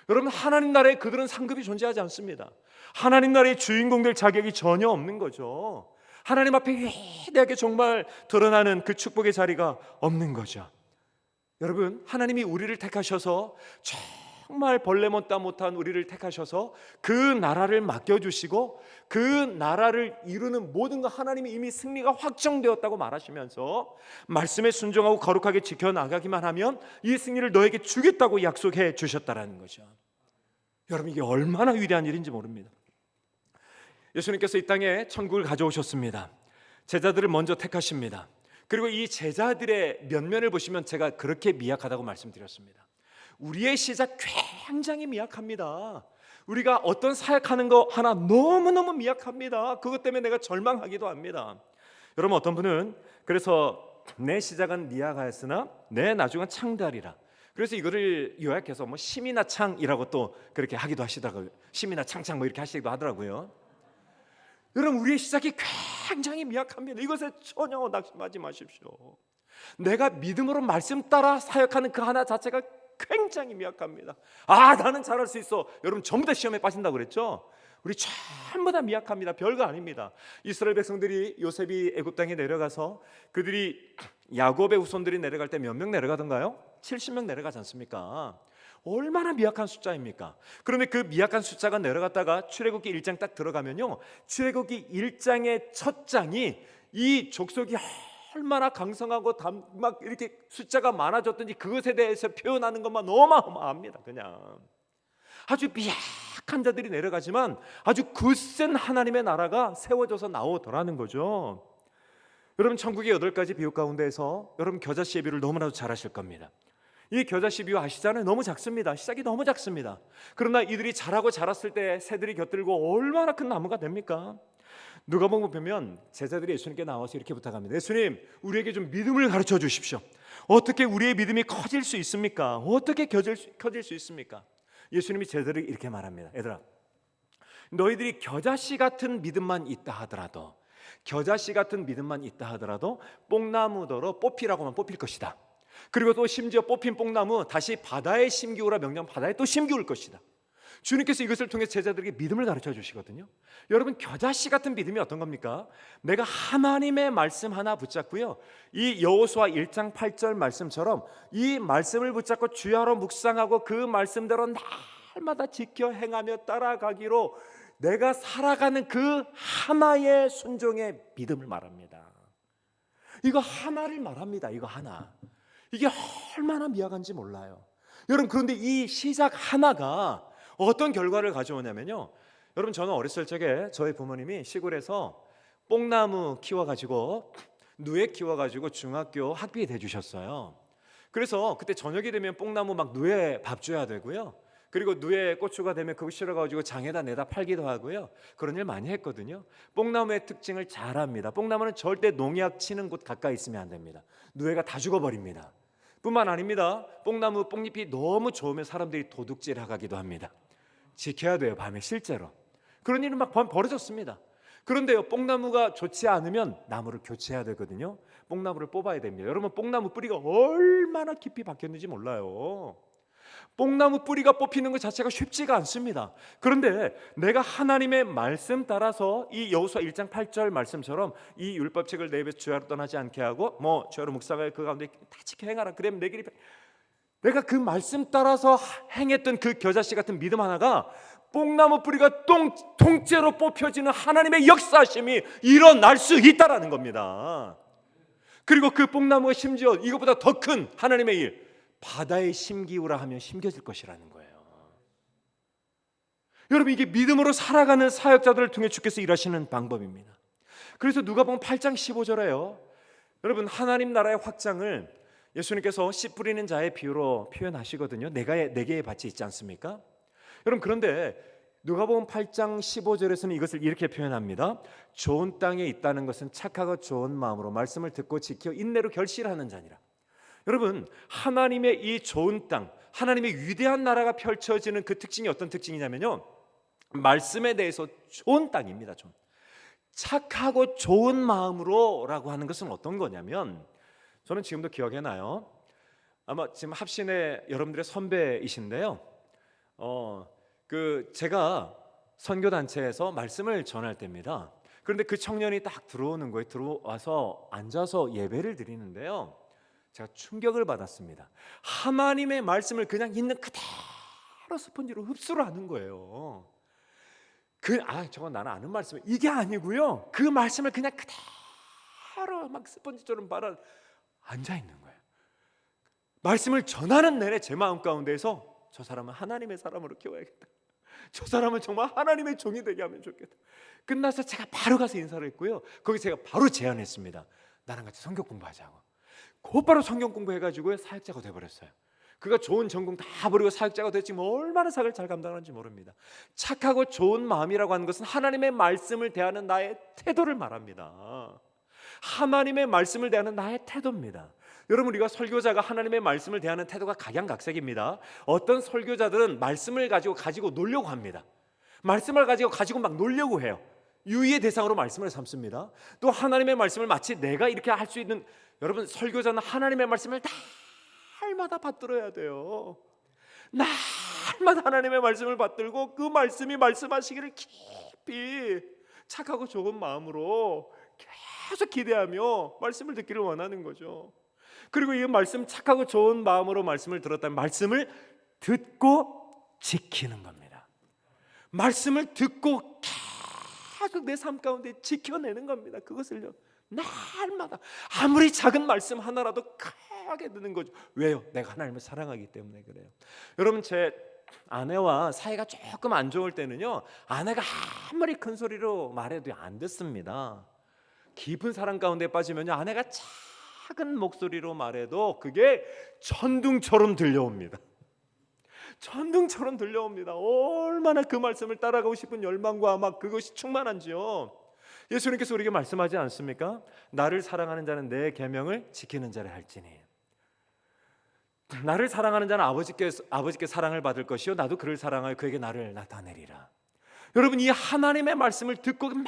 여러분, 하나님 나라에 그들은 상급이 존재하지 않습니다. 하나님 나라의 주인공 될 자격이 전혀 없는 거죠. 하나님 앞에 위대하게 정말 드러나는 그 축복의 자리가 없는 거죠. 여러분, 하나님이 우리를 택하셔서 정말 벌레 못한 우리를 택하셔서 그 나라를 맡겨주시고 그 나라를 이루는 모든 것, 하나님이 이미 승리가 확정되었다고 말하시면서 말씀에 순종하고 거룩하게 지켜나가기만 하면 이 승리를 너에게 주겠다고 약속해 주셨다라는 거죠. 여러분, 이게 얼마나 위대한 일인지 모릅니다. 예수님께서 이 땅에 천국을 가져오셨습니다. 제자들을 먼저 택하십니다. 그리고 이 제자들의 면면을 보시면 제가 그렇게 미약하다고 말씀드렸습니다. 우리의 시작 굉장히 미약합니다. 우리가 어떤 사역하는 거 하나 너무너무 미약합니다. 그것 때문에 내가 절망하기도 합니다. 여러분, 어떤 분은 그래서 내 시작은 미약하였으나 내 나중은 창대하리라. 그래서 이거를 요약해서 심이나 창이라고 또 그렇게 하기도 하시더라고요. 심이나 창창 이렇게 하시기도 하더라고요. 여러분, 우리의 시작이 굉장히 미약합니다. 이것에 전혀 낙심하지 마십시오. 내가 믿음으로 말씀 따라 사역하는 그 하나 자체가 굉장히 미약합니다. 나는 잘할 수 있어. 여러분, 전부 다 시험에 빠진다고 그랬죠? 우리 전부 다 미약합니다. 별거 아닙니다. 이스라엘 백성들이 요셉이 애굽 땅에 내려가서 그들이 야곱의 후손들이 내려갈 때 몇 명 내려가던가요? 70명 내려가지 않습니까? 얼마나 미약한 숫자입니까? 그런데 그 미약한 숫자가 내려갔다가 출애굽기 1장 딱 들어가면요, 출애굽기 1장의 첫 장이 이 족속이 얼마나 강성하고 막 이렇게 숫자가 많아졌든지 그것에 대해서 표현하는 것만 어마어마합니다. 그냥 아주 미약한 자들이 내려가지만 아주 굳센 하나님의 나라가 세워져서 나오더라는 거죠. 여러분, 천국의 8가지 비유 가운데에서 여러분 겨자씨의 비유를 너무나도 잘 아실 겁니다. 이 겨자씨 비유 아시잖아요. 너무 작습니다. 시작이 너무 작습니다. 그러나 이들이 자라고 자랐을 때 새들이 곁들고 얼마나 큰 나무가 됩니까? 누가복음 보면 제자들이 예수님께 나와서 이렇게 부탁합니다. 예수님, 우리에게 좀 믿음을 가르쳐 주십시오. 어떻게 우리의 믿음이 커질 수 있습니까? 어떻게 커질 수 있습니까? 예수님이 제자들에게 이렇게 말합니다. 얘들아, 너희들이 겨자씨 같은 믿음만 있다 하더라도, 겨자씨 같은 믿음만 있다 하더라도 뽕나무더러 뽑히라고만 뽑힐 것이다. 그리고 또 심지어 뽑힌 뽕나무 다시 바다에 심기우라 명령, 바다에 또 심기울 것이다. 주님께서 이것을 통해 제자들에게 믿음을 가르쳐 주시거든요. 여러분, 겨자씨 같은 믿음이 어떤 겁니까? 내가 하나님의 말씀 하나 붙잡고요, 이 여호수아 1장 8절 말씀처럼 이 말씀을 붙잡고 주야로 묵상하고 그 말씀대로 날마다 지켜 행하며 따라가기로 내가 살아가는 그 하나의 순종의 믿음을 말합니다. 이거 하나를 말합니다. 이거 하나. 이게 얼마나 미약한지 몰라요. 여러분, 그런데 이 시작 하나가 어떤 결과를 가져오냐면요, 여러분, 저는 어렸을 적에 저희 부모님이 시골에서 뽕나무 키워가지고 누에 키워가지고 중학교 학비에 대주셨어요. 그래서 그때 저녁이 되면 뽕나무 막 누에 밥 줘야 되고요, 그리고 누에 고추가 되면 그거 실어가지고 장에다 내다 팔기도 하고요, 그런 일 많이 했거든요. 뽕나무의 특징을 잘 압니다. 뽕나무는 절대 농약 치는 곳 가까이 있으면 안 됩니다. 누에가 다 죽어버립니다. 뿐만 아닙니다. 뽕나무 뽕잎이 너무 좋으면 사람들이 도둑질 하기도 합니다. 지켜야 돼요, 밤에 실제로. 그런 일은 막 벌어졌습니다. 그런데요, 뽕나무가 좋지 않으면 나무를 교체해야 되거든요. 뽕나무를 뽑아야 됩니다. 여러분, 뽕나무 뿌리가 얼마나 깊이 박혔는지 몰라요. 뽕나무 뿌리가 뽑히는 것 자체가 쉽지가 않습니다. 그런데 내가 하나님의 말씀 따라서 이 여호수아 1장 8절 말씀처럼 이 율법책을 내 입에서 주야로 떠나지 않게 하고 주야로 묵상하여 그 가운데 다 지켜 행하라. 그러면 내 길이, 내가 그 말씀 따라서 행했던 그 겨자씨 같은 믿음 하나가 뽕나무 뿌리가 통째로 뽑혀지는 하나님의 역사심이 일어날 수 있다라는 겁니다. 그리고 그 뽕나무가 심지어 이것보다 더 큰 하나님의 일, 바다에 심기우라 하면 심겨질 것이라는 거예요. 여러분, 이게 믿음으로 살아가는 사역자들을 통해 주께서 일하시는 방법입니다. 그래서 누가복음 8장 15절에요, 여러분, 하나님 나라의 확장을 예수님께서 씨 뿌리는 자의 비유로 표현하시거든요. 네 개의 밭이 있지 않습니까? 여러분, 그런데 누가복음 8장 15절에서는 이것을 이렇게 표현합니다. 좋은 땅에 있다는 것은 착하고 좋은 마음으로 말씀을 듣고 지켜 인내로 결실하는 자니라. 여러분, 하나님의 이 좋은 땅, 하나님의 위대한 나라가 펼쳐지는 그 특징이 어떤 특징이냐면요, 말씀에 대해서 좋은 땅입니다. 좀 착하고 좋은 마음으로 라고 하는 것은 어떤 거냐면, 저는 지금도 기억이 나요. 아마 지금 합신의 여러분들의 선배이신데요, 제가 선교단체에서 말씀을 전할 때입니다. 그런데 그 청년이 딱 들어오는 거예요. 들어와서 앉아서 예배를 드리는데요, 제가 충격을 받았습니다. 하나님의 말씀을 그냥 있는 그대로 스펀지로 흡수를 하는 거예요. 저건 나는 아는 말씀, 이게 아니고요, 그 말씀을 그냥 그대로 막 스펀지처럼 받아 앉아 있는 거예요. 말씀을 전하는 내내 제 마음 가운데에서 저 사람은 하나님의 사람으로 키워야겠다, 저 사람은 정말 하나님의 종이 되게 하면 좋겠다. 끝나서 제가 바로 가서 인사를 했고요, 거기 제가 바로 제안했습니다. 나랑 같이 성경 공부하자고. 곧바로 성경 공부해가지고 사역자가 돼버렸어요. 그가 좋은 전공 다 버리고 사역자가 됐지 얼마나 사역을 잘 감당하는지 모릅니다. 착하고 좋은 마음이라고 하는 것은 하나님의 말씀을 대하는 나의 태도를 말합니다. 하나님의 말씀을 대하는 나의 태도입니다. 여러분, 우리가 설교자가 하나님의 말씀을 대하는 태도가 각양각색입니다. 어떤 설교자들은 말씀을 가지고 놀려고 합니다. 말씀을 가지고 막 놀려고 해요. 유의의 대상으로 말씀을 삼습니다. 또 하나님의 말씀을 마치 내가 이렇게 할 수 있는, 여러분, 설교자는 하나님의 말씀을 날마다 받들어야 돼요. 날마다 하나님의 말씀을 받들고 그 말씀이 말씀하시기를 깊이 착하고 좋은 마음으로 계속 기대하며 말씀을 듣기를 원하는 거죠. 그리고 이 말씀, 착하고 좋은 마음으로 말씀을 들었다면 말씀을 듣고 지키는 겁니다. 말씀을 듣고 계속 내 삶 가운데 지켜내는 겁니다. 그것을요, 날마다 아무리 작은 말씀 하나라도 크게 듣는 거죠. 왜요? 내가 하나님을 사랑하기 때문에 그래요. 여러분, 제 아내와 사이가 조금 안 좋을 때는요, 아내가 아무리 큰 소리로 말해도 안 듣습니다. 깊은 사랑 가운데 빠지면요, 아내가 작은 목소리로 말해도 그게 천둥처럼 들려옵니다. 천둥처럼 들려옵니다. 얼마나 그 말씀을 따라가고 싶은 열망과 막 그것이 충만한지요. 예수님께서 우리에게 말씀하지 않습니까? 나를 사랑하는 자는 내 계명을 지키는 자를 할지니. 나를 사랑하는 자는 아버지께 사랑을 받을 것이요 나도 그를 사랑하여 그에게 나를 나타내리라. 여러분, 이 하나님의 말씀을 듣고 막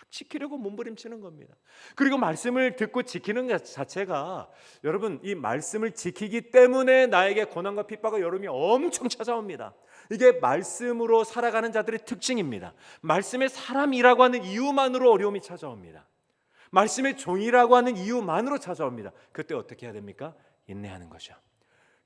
지키려고 몸부림치는 겁니다. 그리고 말씀을 듣고 지키는 것 자체가, 여러분, 이 말씀을 지키기 때문에 나에게 고난과 핍박과 여름이 엄청 찾아옵니다. 이게 말씀으로 살아가는 자들의 특징입니다. 말씀의 사람이라고 하는 이유만으로 어려움이 찾아옵니다. 말씀의 종이라고 하는 이유만으로 찾아옵니다. 그때 어떻게 해야 됩니까? 인내하는 거죠.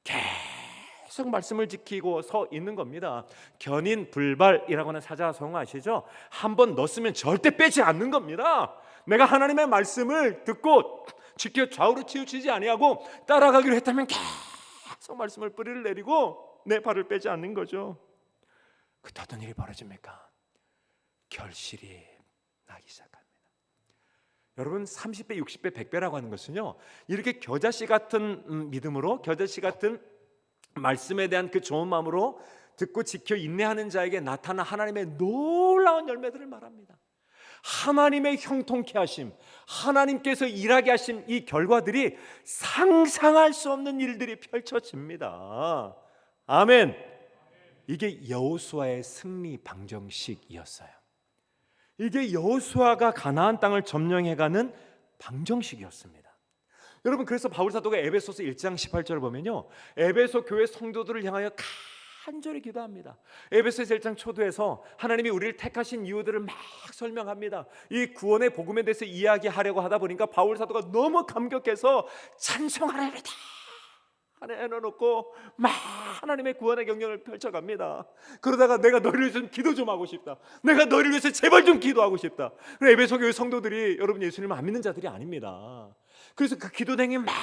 계속 말씀을 지키고 서 있는 겁니다. 견인불발이라고 하는 사자성어 아시죠? 한번 넣었으면 절대 빼지 않는 겁니다. 내가 하나님의 말씀을 듣고 지켜 좌우로 치우치지 아니하고 따라가기로 했다면 계속 말씀을 뿌리를 내리고 내 발을 빼지 않는 거죠. 그때 어떤 일이 벌어집니까? 결실이 나기 시작합니다. 여러분, 30배, 60배, 100배라고 하는 것은요, 이렇게 겨자씨 같은 믿음으로, 겨자씨 같은 말씀에 대한 그 좋은 마음으로 듣고 지켜 인내하는 자에게 나타난 하나님의 놀라운 열매들을 말합니다. 하나님의 형통케 하심, 하나님께서 일하게 하신 이 결과들이 상상할 수 없는 일들이 펼쳐집니다. 아멘. 이게 여호수아의 승리 방정식이었어요. 이게 여호수아가 가나안 땅을 점령해가는 방정식이었습니다. 여러분, 그래서 바울 사도가 에베소서 1장 18절을 보면요, 에베소 교회 성도들을 향하여 간절히 기도합니다. 에베소서 1장 초도에서 하나님이 우리를 택하신 이유들을 막 설명합니다. 이 구원의 복음에 대해서 이야기하려고 하다 보니까 바울 사도가 너무 감격해서 찬송하리로다 안에 넣어놓고 막 하나님의 구원의 경영을 펼쳐갑니다. 그러다가 내가 너희를 위해서 기도 좀 하고 싶다, 내가 너희를 위해서 제발 좀 기도하고 싶다. 에베소 교회 성도들이 여러분 예수님을 안 믿는 자들이 아닙니다. 그래서 그 기도 내용이 막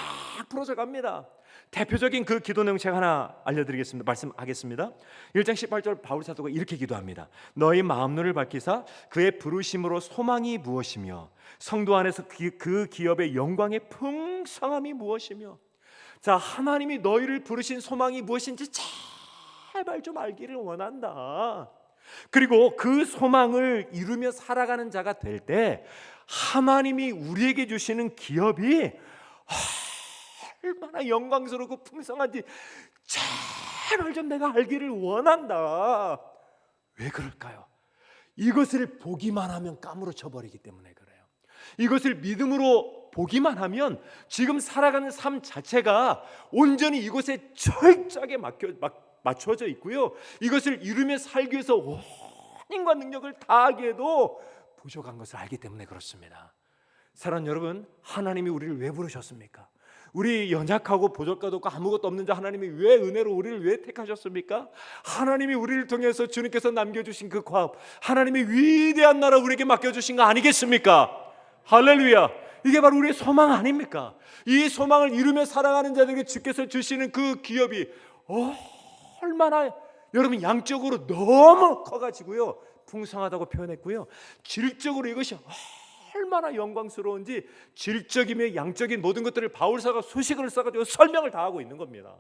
풀어져 갑니다. 대표적인 그 기도 내용 제가 하나 알려드리겠습니다. 말씀하겠습니다. 1장 18절 바울 사도가 이렇게 기도합니다. 너희 마음눈을 밝히사 그의 부르심으로 소망이 무엇이며 성도 안에서 그 기업의 영광의 풍성함이 무엇이며. 자, 하나님이 너희를 부르신 소망이 무엇인지 제발 좀 알기를 원한다. 그리고 그 소망을 이루며 살아가는 자가 될 때 하나님이 우리에게 주시는 기업이 얼마나 영광스럽고 풍성한지 제발 좀 내가 알기를 원한다. 왜 그럴까요? 이것을 보기만 하면 까무러쳐 버리기 때문에 그래요. 이것을 믿음으로 보기만 하면 지금 살아가는 삶 자체가 온전히 이곳에 철저하게 맞춰져 있고요, 이것을 이루며 살기 위해서 온 힘과 능력을 다하기에도 부족한 것을 알기 때문에 그렇습니다. 사랑하는 여러분, 하나님이 우리를 왜 부르셨습니까? 우리 연약하고 보잘것 없고 아무것도 없는 자 하나님이 왜 은혜로 우리를 왜 택하셨습니까? 하나님이 우리를 통해서 주님께서 남겨주신 그 과업, 하나님의 위대한 나라 우리에게 맡겨주신 거 아니겠습니까? 할렐루야. 이게 바로 우리의 소망 아닙니까? 이 소망을 이루며 살아가는 자들에게 주께서 주시는 그 기업이 얼마나 여러분 양적으로 너무 커가지고요, 풍성하다고 표현했고요, 질적으로 이것이 얼마나 영광스러운지 질적이며 양적인 모든 것들을 바울사가 수식을 써가지고 설명을 다 하고 있는 겁니다.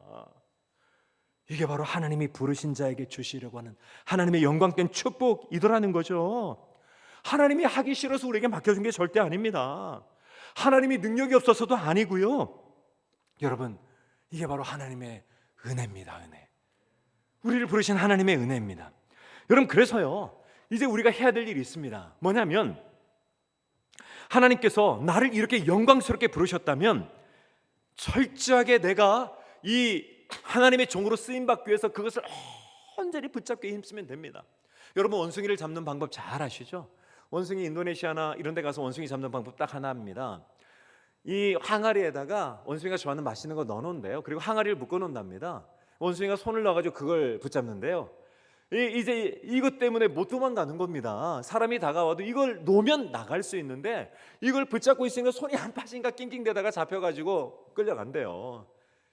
이게 바로 하나님이 부르신 자에게 주시려고 하는 하나님의 영광된 축복이더라는 거죠. 하나님이 하기 싫어서 우리에게 맡겨준 게 절대 아닙니다. 하나님이 능력이 없어서도 아니고요, 여러분, 이게 바로 하나님의 은혜입니다. 은혜. 우리를 부르신 하나님의 은혜입니다. 여러분, 그래서요, 이제 우리가 해야 될 일이 있습니다. 뭐냐면, 하나님께서 나를 이렇게 영광스럽게 부르셨다면 철저하게 내가 이 하나님의 종으로 쓰임받기 위해서 그것을 온전히 붙잡게 힘쓰면 됩니다. 여러분, 원숭이를 잡는 방법 잘 아시죠? 원숭이 인도네시아나 이런 데 가서 원숭이 잡는 방법 딱 하나입니다. 이 항아리에다가 원숭이가 좋아하는 맛있는 거 넣어놓는데요, 그리고 항아리를 묶어놓는답니다. 원숭이가 손을 놔가지고 그걸 붙잡는데요. 이제 이것 때문에 못 도망가는 겁니다. 사람이 다가와도 이걸 놓으면 나갈 수 있는데 이걸 붙잡고 있으니까 손이 안 빠진가 낑낑대다가 잡혀가지고 끌려간대요.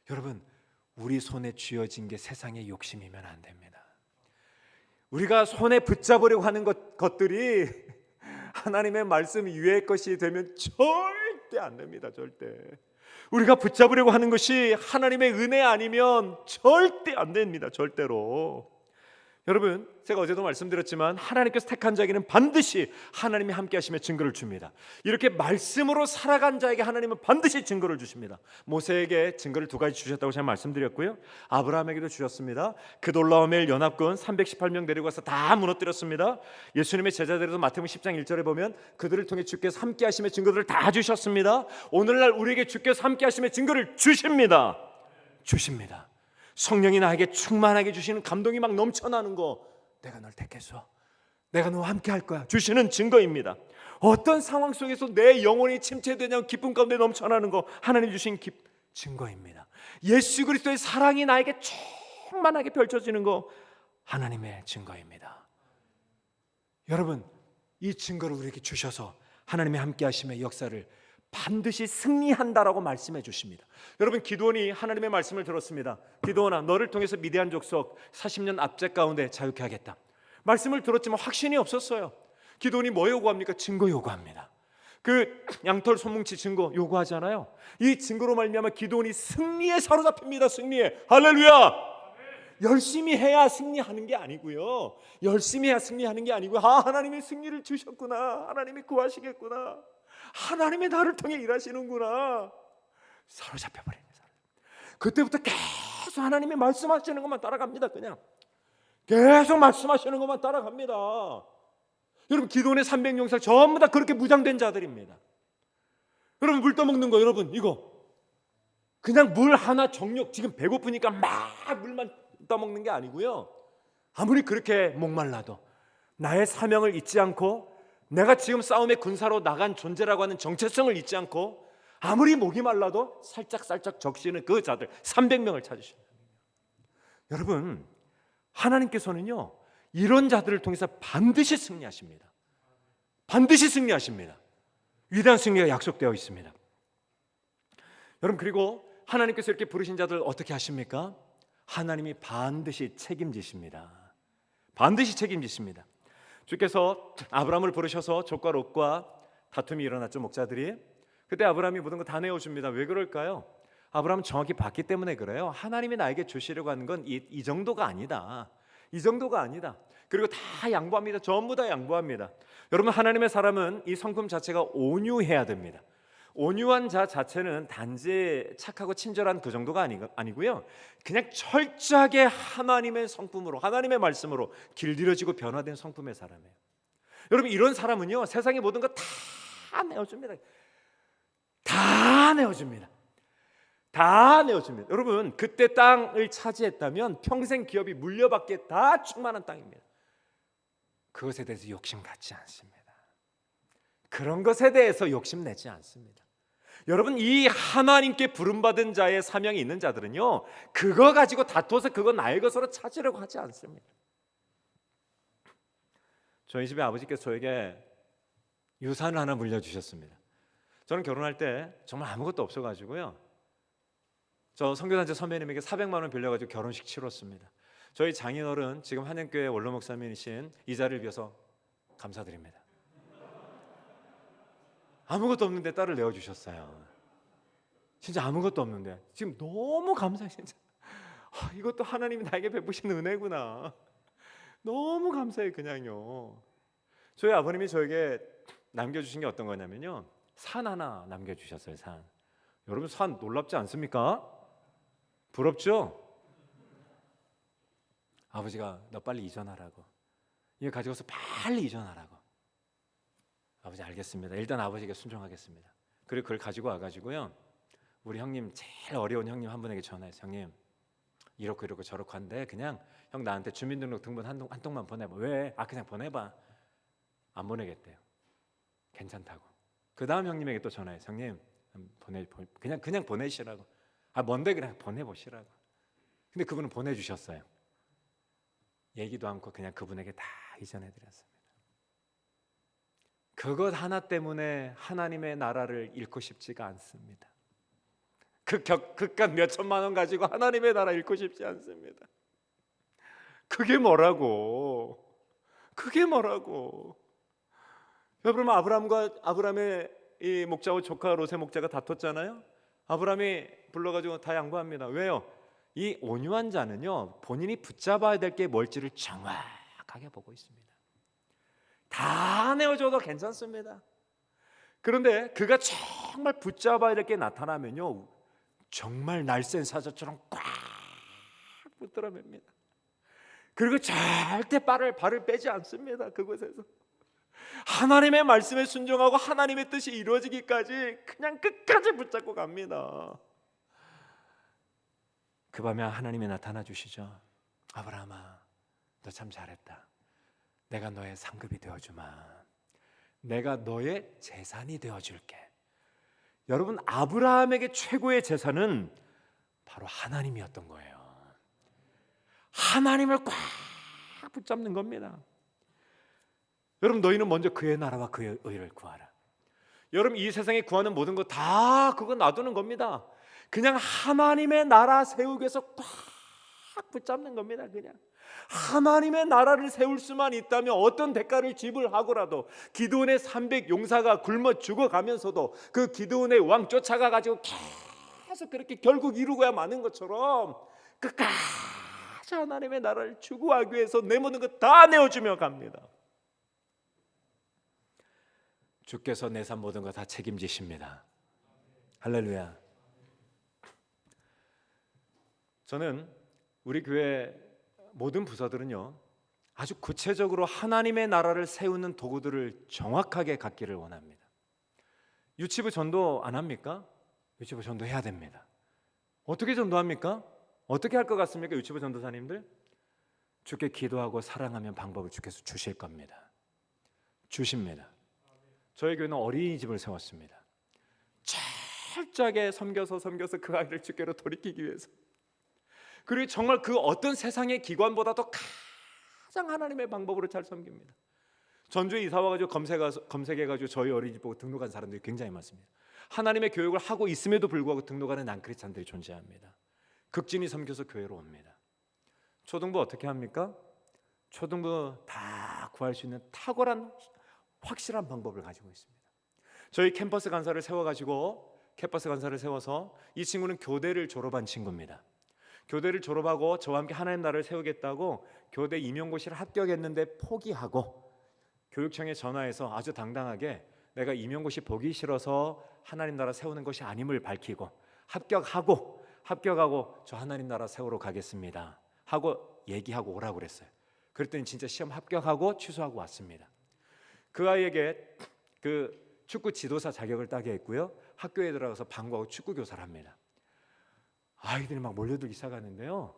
여러분, 우리 손에 쥐어진 게 세상의 욕심이면 안 됩니다. 우리가 손에 붙잡으려고 하는 것들이 하나님의 말씀 위의 것이 되면 절대 안 됩니다. 절대. 우리가 붙잡으려고 하는 것이 하나님의 은혜 아니면 절대 안 됩니다. 절대로. 여러분, 제가 어제도 말씀드렸지만 하나님께서 택한 자에게는 반드시 하나님이 함께 하시며 증거를 줍니다. 이렇게 말씀으로 살아간 자에게 하나님은 반드시 증거를 주십니다. 모세에게 증거를 2가지 주셨다고 제가 말씀드렸고요, 아브라함에게도 주셨습니다. 그 놀라움의 연합군 318명 데리고 와서 다 무너뜨렸습니다. 예수님의 제자들도 마태복음 10장 1절에 보면 그들을 통해 주께서 함께 하시며 증거들을 다 주셨습니다. 오늘날 우리에게 주께서 함께 하시며 증거를 주십니다. 성령이 나에게 충만하게 주시는 감동이 막 넘쳐나는 거, 내가 널 택했어, 내가 너와 함께 할 거야 주시는 증거입니다. 어떤 상황 속에서 내 영혼이 침체되냐고 기쁨 가운데 넘쳐나는 거, 하나님 주신 증거입니다. 예수 그리스도의 사랑이 나에게 충만하게 펼쳐지는 거, 하나님의 증거입니다. 여러분, 이 증거를 우리에게 주셔서 하나님이 함께 하심의 역사를 반드시 승리한다라고 말씀해 주십니다. 여러분, 기드온이 하나님의 말씀을 들었습니다. 기드온아, 너를 통해서 미디안 족속 40년 압제 가운데 자유케 하겠다. 말씀을 들었지만 확신이 없었어요. 기드온이 뭐 요구합니까? 증거 요구합니다. 그 양털 손뭉치 증거 요구하잖아요. 이 증거로 말미암아 기드온이 승리에 사로잡힙니다. 승리에. 할렐루야. 열심히 해야 승리하는 게 아니고요, 하나님이 승리를 주셨구나, 하나님이 구하시겠구나, 하나님이 나를 통해 일하시는구나, 사로잡혀 버립니다. 그때부터 계속 하나님이 말씀하시는 것만 따라갑니다. 그냥 계속 말씀하시는 것만 따라갑니다. 여러분, 기도원의 300용사 전부 다 그렇게 무장된 자들입니다. 여러분, 물 떠먹는 거, 여러분 이거 그냥 물 하나 정력, 지금 배고프니까 막 물만 떠먹는 게 아니고요, 아무리 그렇게 목말라도 나의 사명을 잊지 않고 내가 지금 싸움의 군사로 나간 존재라고 하는 정체성을 잊지 않고 아무리 목이 말라도 살짝 적시는 그 자들 300명을 찾으십니다. 여러분, 하나님께서는요 이런 자들을 통해서 반드시 승리하십니다. 반드시 승리하십니다. 위대한 승리가 약속되어 있습니다. 여러분, 그리고 하나님께서 이렇게 부르신 자들 어떻게 하십니까? 하나님이 반드시 책임지십니다. 반드시 책임지십니다. 주께서 아브라함을 부르셔서 족과 롯과 다툼이 일어났죠. 목자들이. 그때 아브라함이 모든 거 다 내어줍니다. 왜 그럴까요? 아브라함은 정확히 봤기 때문에 그래요. 하나님이 나에게 주시려고 하는 건 이 정도가 아니다. 이 정도가 아니다. 그리고 다 양보합니다. 전부 다 양보합니다. 여러분, 하나님의 사람은 이 성품 자체가 온유해야 됩니다. 온유한 자 자체는 단지 착하고 친절한 그 정도가 아니고요, 그냥 철저하게 하나님의 성품으로, 하나님의 말씀으로 길들여지고 변화된 성품의 사람이에요. 여러분, 이런 사람은요 세상의 모든 거 다 내어줍니다. 다 내어줍니다. 여러분, 그때 땅을 차지했다면 평생 기업이 물려받기에 다 충만한 땅입니다. 그것에 대해서 욕심 갖지 않습니다. 그런 것에 대해서 욕심내지 않습니다. 여러분, 이 하나님께 부름받은 자의 사명이 있는 자들은요 그거 가지고 다퉈서 그거 나의 것으로 찾으려고 하지 않습니다. 저희 집에 아버지께서 저에게 유산을 하나 물려주셨습니다. 저는 결혼할 때 정말 아무것도 없어가지고요, 저 선교단체 선배님에게 400만 원 빌려가지고 결혼식 치렀습니다. 저희 장인어른, 지금 한양교회 원로 목사님이신 이 자리를 비워서 감사드립니다. 아무것도 없는데 딸을 내어주셨어요. 진짜 아무것도 없는데 지금 너무 감사해요. 진짜 이것도 하나님이 나에게 베푸신 은혜구나. 너무 감사해요. 그냥요. 저희 아버님이 저에게 남겨주신 게 어떤 거냐면요, 산 하나 남겨주셨어요. 산. 여러분, 산 놀랍지 않습니까? 부럽죠? 아버지가 너 빨리 이전하라고, 이거 가지고서 빨리 이전하라고. 아버지 알겠습니다. 일단 아버지에게 순종하겠습니다. 그리고 그걸 가지고 와가지고요, 우리 형님, 제일 어려운 형님 한 분에게 전화해서, 형님 이렇고 저렇고 한데 그냥 형 나한테 주민등록등본 한 통만 보내봐. 왜? 그냥 보내봐. 안 보내겠대요. 괜찮다고. 그 다음 형님에게 또 전화해서, 형님 그냥 보내시라고. 뭔데 그냥 보내보시라고. 근데 그분은 보내주셨어요. 얘기도 않고 그냥 그분에게 다 이전해드렸습니다. 그것 하나 때문에 하나님의 나라를 잃고 싶지가 않습니다. 그깟 몇 천만 원 가지고 하나님의 나라 잃고 싶지 않습니다. 그게 뭐라고? 그게 뭐라고? 여러분, 아브라함의 이 목자와 조카 롯의 목자가 다퉜잖아요. 아브라함이 불러가지고 다 양보합니다. 왜요? 이 온유한 자는요, 본인이 붙잡아야 될 게 뭘지를 정확하게 보고 있습니다. 다 내어줘도 괜찮습니다. 그런데 그가 정말 붙잡아야 될 게 나타나면요, 정말 날쌘 사자처럼 꽉 붙들어맵니다. 그리고 절대 발을 빼지 않습니다. 그곳에서 하나님의 말씀에 순종하고 하나님의 뜻이 이루어지기까지 그냥 끝까지 붙잡고 갑니다. 그 밤에 하나님이 나타나 주시죠. 아브라함아, 너 참 잘했다. 내가 너의 상급이 되어주마. 내가 너의 재산이 되어줄게. 여러분, 아브라함에게 최고의 재산은 바로 하나님이었던 거예요. 하나님을 꽉 붙잡는 겁니다. 여러분, 너희는 먼저 그의 나라와 그의 의를 구하라. 여러분, 이 세상에 구하는 모든 거 다 그거 놔두는 겁니다. 그냥 하나님의 나라 세우기 위해서 꽉 붙잡는 겁니다. 그냥 하나님의 나라를 세울 수만 있다면 어떤 대가를 지불하고라도, 기드온의 300 용사가 굶어 죽어가면서도 그 기드온의 왕 쫓아가가지고 계속 그렇게 결국 이루고야 마는 것처럼 끝까지 하나님의 나라를 추구하기 위해서 내 모든 것 다 내어주며 갑니다. 주께서 내 삶 모든 거 다 책임지십니다. 할렐루야. 저는 우리 교회 모든 부서들은요, 아주 구체적으로 하나님의 나라를 세우는 도구들을 정확하게 갖기를 원합니다. 유치부 전도 안 합니까? 유치부 전도 해야 됩니다. 어떻게 전도합니까? 어떻게 할 것 같습니까? 유치부 전도사님들, 주께 기도하고 사랑하면 방법을 주께서 주실 겁니다. 주십니다. 저희 교회는 어린이집을 세웠습니다. 철저하게 섬겨서 그 아이를 주께로 돌이키기 위해서. 그리고 정말 그 어떤 세상의 기관보다도 가장 하나님의 방법으로 잘 섬깁니다. 전주에 이사 와가지고 검색해가지고 저희 어린이집 보고 등록한 사람들이 굉장히 많습니다. 하나님의 교육을 하고 있음에도 불구하고 등록하는 난크리스찬들이 존재합니다. 극진히 섬겨서 교회로 옵니다. 초등부 어떻게 합니까? 초등부 다 구할 수 있는 탁월한 확실한 방법을 가지고 있습니다. 저희 캠퍼스 간사를 세워서 이 친구는 교대를 졸업한 친구입니다. 교대를 졸업하고 저와 함께 하나님 나라를 세우겠다고 교대 임용고시를 합격했는데 포기하고 교육청에 전화해서 아주 당당하게 내가 임용고시 보기 싫어서 하나님 나라 세우는 것이 아님을 밝히고 합격하고 저 하나님 나라 세우러 가겠습니다 하고 얘기하고 오라고 그랬어요. 그랬더니 진짜 시험 합격하고 취소하고 왔습니다. 그 아이에게 그 축구 지도사 자격을 따게 했고요, 학교에 들어가서 방과후 축구 교사를 합니다. 아이들이 막 몰려들기 시작하는데요,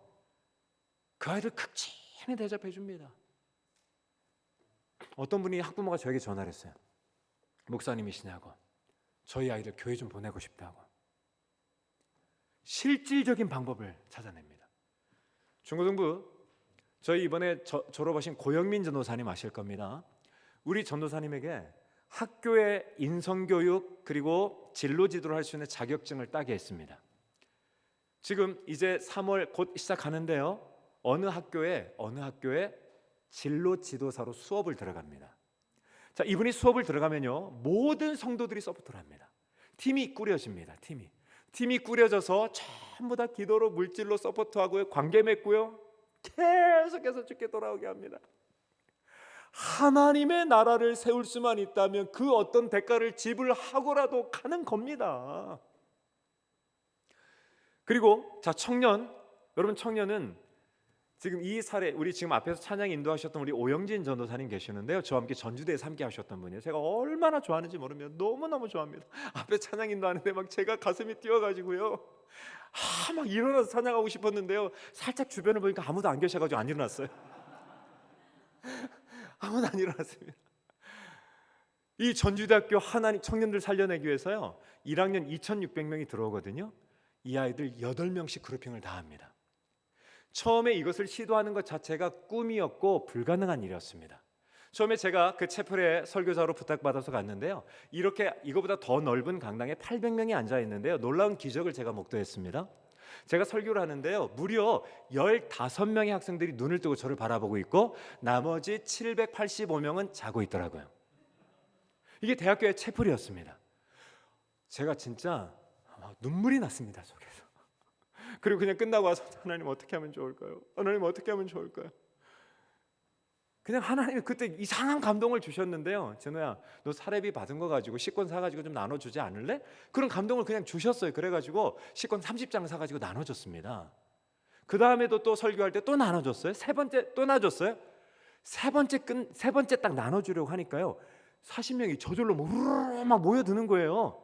그 아이들 극진히 대접해 줍니다. 어떤 분이 학부모가 저에게 전화를 했어요. 목사님이시냐고, 저희 아이들 교회 좀 보내고 싶다고. 실질적인 방법을 찾아냅니다. 중고등부, 저희 이번에 졸업하신 고영민 전도사님 아실 겁니다. 우리 전도사님에게 학교의 인성교육 그리고 진로지도를 할 수 있는 자격증을 따게 했습니다. 지금 이제 3월 곧 시작하는데요, 어느 학교에 진로지도사로 수업을 들어갑니다. 자, 이분이 수업을 들어가면요, 모든 성도들이 서포트를 합니다. 팀이 꾸려집니다. 팀이 꾸려져서 전부 다 기도로 물질로 서포트하고요, 관계 맺고요, 계속해서 주께 돌아오게 합니다. 하나님의 나라를 세울 수만 있다면 그 어떤 대가를 지불하고라도 가는 겁니다. 그리고 자, 여러분 청년은 지금 이 사례, 우리 지금 앞에서 찬양 인도하셨던 우리 오영진 전도사님 계시는데요, 저와 함께 전주대에서 함께 하셨던 분이에요. 제가 얼마나 좋아하는지 모르면 너무너무 좋아합니다. 앞에 찬양 인도하는데 막 제가 가슴이 뛰어가지고요, 막 일어나서 찬양하고 싶었는데요, 살짝 주변을 보니까 아무도 안 계셔가지고 안 일어났어요. 아무도 안 일어났습니다. 이 전주대학교 하나님 청년들 살려내기 위해서요, 1학년 2,600명이 들어오거든요. 이 아이들 8명씩 그룹핑을 다 합니다. 처음에 이것을 시도하는 것 자체가 꿈이었고 불가능한 일이었습니다. 처음에 제가 그 채플에 설교자로 부탁받아서 갔는데요, 이렇게 이거보다 더 넓은 강당에 800명이 앉아 있는데요, 놀라운 기적을 제가 목도했습니다. 제가 설교를 하는데요, 무려 15명의 학생들이 눈을 뜨고 저를 바라보고 있고 나머지 785명은 자고 있더라고요. 이게 대학교의 채플이었습니다. 제가 진짜 눈물이 났습니다, 속에서. 그리고 그냥 끝나고 와서 하나님 어떻게 하면 좋을까요? 하나님 어떻게 하면 좋을까요? 그냥 하나님이 그때 이상한 감동을 주셨는데요. 진호야, 너 사례비 받은 거 가지고 식권 사가지고 좀 나눠주지 않을래? 그런 감동을 그냥 주셨어요. 그래가지고 식권 30장 사가지고 나눠줬습니다. 그 다음에도 또 설교할 때 또 나눠줬어요. 세 번째 또 나눠줬어요. 세 번째 딱 나눠주려고 하니까요, 40명이 저절로 우르르 막 모여드는 거예요.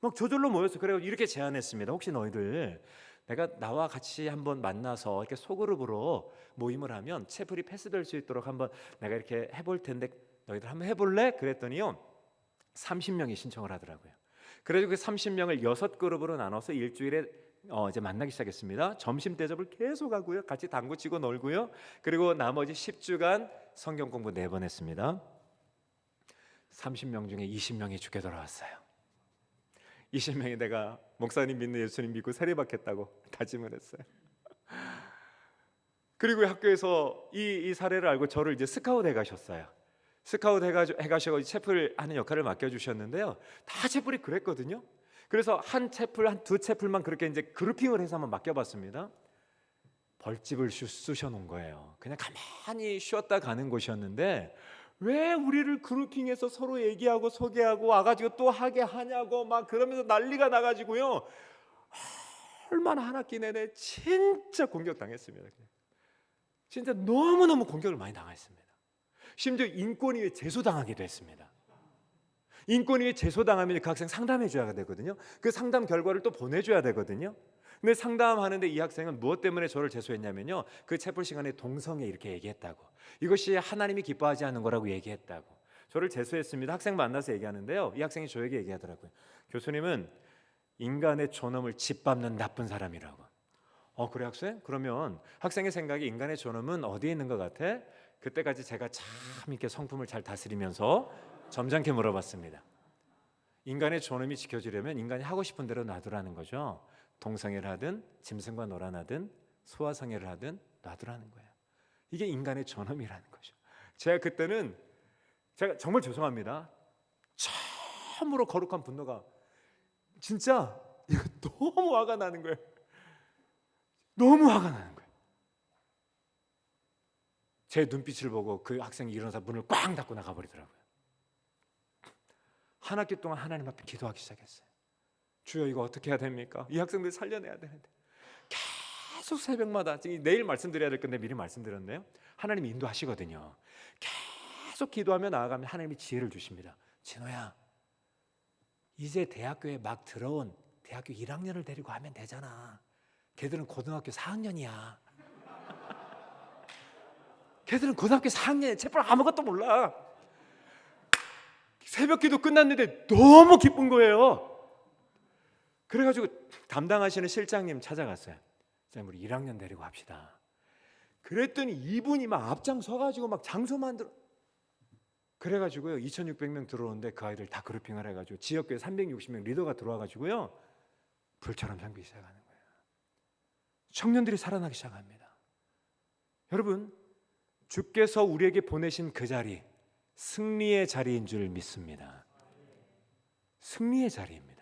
막 저절로 모였어요. 그래서 이렇게 제안했습니다. 혹시 너희들 내가 나와 같이 한번 만나서 이렇게 소그룹으로 모임을 하면 채플이 패스될 수 있도록 한번 내가 이렇게 해볼 텐데 너희들 한번 해볼래? 그랬더니요, 30명이 신청을 하더라고요. 그래서 그 30명을 6그룹으로 나눠서 일주일에 이제 만나기 시작했습니다. 점심 대접을 계속 하고요, 같이 당구 치고 놀고요, 그리고 나머지 10주간 성경 공부 4번 했습니다. 30명 중에 20명이 죽게 돌아왔어요. 20명이 내가 목사님 믿는 예수님 믿고 세례받겠다고 다짐을 했어요. 그리고 학교에서 이 사례를 알고 저를 이제 스카웃 해가셨어요. 스카웃 해가셔서 채플 하는 역할을 맡겨주셨는데요, 다 채플이 그랬거든요. 그래서 한 두 채플만 그렇게 이제 그룹핑을 해서 한번 맡겨봤습니다. 벌집을 쑤셔놓은 거예요. 그냥 가만히 쉬었다 가는 곳이었는데 왜 우리를 그룹핑해서 서로 얘기하고 소개하고 와가지고 또 하게 하냐고 막 그러면서 난리가 나가지고요, 얼마나 한 학기 내내 진짜 공격당했습니다. 진짜 너무너무 공격을 많이 당했습니다. 심지어 인권위에 제소당하기도 했습니다. 인권위에 제소당하면 그 학생 상담해줘야 되거든요. 그 상담 결과를 또 보내줘야 되거든요. 근데 상담하는데 이 학생은 무엇 때문에 저를 제소했냐면요, 그 채플 시간에 동성애 이렇게 얘기했다고, 이것이 하나님이 기뻐하지 않는 거라고 얘기했다고 저를 제소했습니다. 학생 만나서 얘기하는데요, 이 학생이 저에게 얘기하더라고요. 교수님은 인간의 존엄을 짓밟는 나쁜 사람이라고. 그래 학생? 그러면 학생의 생각에 인간의 존엄은 어디에 있는 것 같아? 그때까지 제가 참 이렇게 성품을 잘 다스리면서 점잖게 물어봤습니다. 인간의 존엄이 지켜지려면 인간이 하고 싶은 대로 놔두라는 거죠. 동성애를 하든 짐승과 놀아나든 소아성애를 하든 놔두라는 거예요. 이게 인간의 존엄이라는 거죠. 제가 그때는 제가 정말 죄송합니다, 처음으로 거룩한 분노가 진짜 이거 너무 화가 나는 거예요. 너무 화가 나는 거예요. 제 눈빛을 보고 그 학생이 일어나서 문을 꽝 닫고 나가버리더라고요. 한 학기 동안 하나님 앞에 기도하기 시작했어요. 주여, 이거 어떻게 해야 됩니까? 이 학생들 살려내야 되는데. 계속 새벽마다, 내일 말씀드려야 될 건데 미리 말씀드렸네요. 하나님이 인도하시거든요. 계속 기도하며 나아가면 하나님이 지혜를 주십니다. 진호야, 이제 대학교에 막 들어온 대학교 1학년을 데리고 하면 되잖아. 걔들은 고등학교 4학년이야. 걔들은 고등학교 4학년에 채플 아무것도 몰라. 새벽 기도 끝났는데 너무 기쁜 거예요. 그래가지고 담당하시는 실장님 찾아갔어요. 선생님, 우리 1학년 데리고 합시다. 그랬더니 이분이 막 앞장서가지고 막 장소 만들어. 그래가지고요, 2,600명 들어오는데 그 아이들 다 그룹핑을 해가지고 지역교회 360명 리더가 들어와가지고요, 불처럼 섬기기 시작하는 거예요. 청년들이 살아나기 시작합니다. 여러분, 주께서 우리에게 보내신 그 자리, 승리의 자리인 줄 믿습니다. 승리의 자리입니다.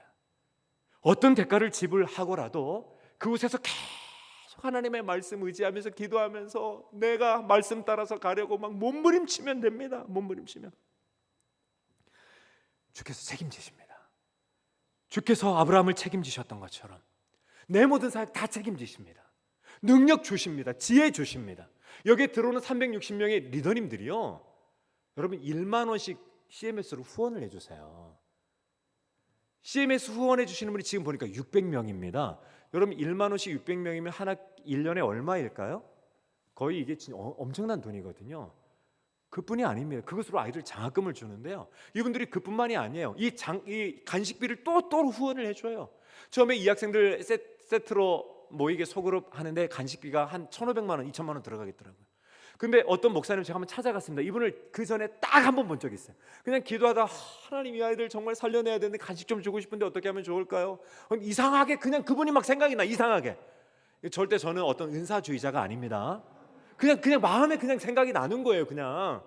어떤 대가를 지불하고라도 그곳에서 계속 하나님의 말씀 의지하면서 기도하면서 내가 말씀 따라서 가려고 막 몸부림치면 됩니다. 몸부림치면 주께서 책임지십니다. 주께서 아브라함을 책임지셨던 것처럼 내 모든 사역 다 책임지십니다. 능력 주십니다. 지혜 주십니다. 여기에 들어오는 360명의 리더님들이요, 여러분 1만 원씩 CMS로 후원을 해주세요. CMS 후원해 주시는 분이 지금 보니까 600명입니다. 여러분 1만 원씩 600명이면 하나 1년에 얼마일까요? 거의 이게 진짜 엄청난 돈이거든요. 그뿐이 아닙니다. 그것으로 아이들 장학금을 주는데요, 이분들이 그뿐만이 아니에요. 이 간식비를 또 후원을 해줘요. 처음에 이 학생들 세트로 모이게 소그룹 하는데 간식비가 한 1,500만 원, 2천만 원 들어가겠더라고요. 근데 어떤 목사님 제가 한번 찾아갔습니다. 이분을 그 전에 딱 한 번 본 적이 있어요. 그냥 기도하다 하나님 이 아이들 정말 살려내야 되는데 간식 좀 주고 싶은데 어떻게 하면 좋을까요? 이상하게 그냥 그분이 막 생각이 나. 이상하게. 절대 저는 어떤 은사주의자가 아닙니다. 그냥 마음에 그냥 생각이 나는 거예요. 그냥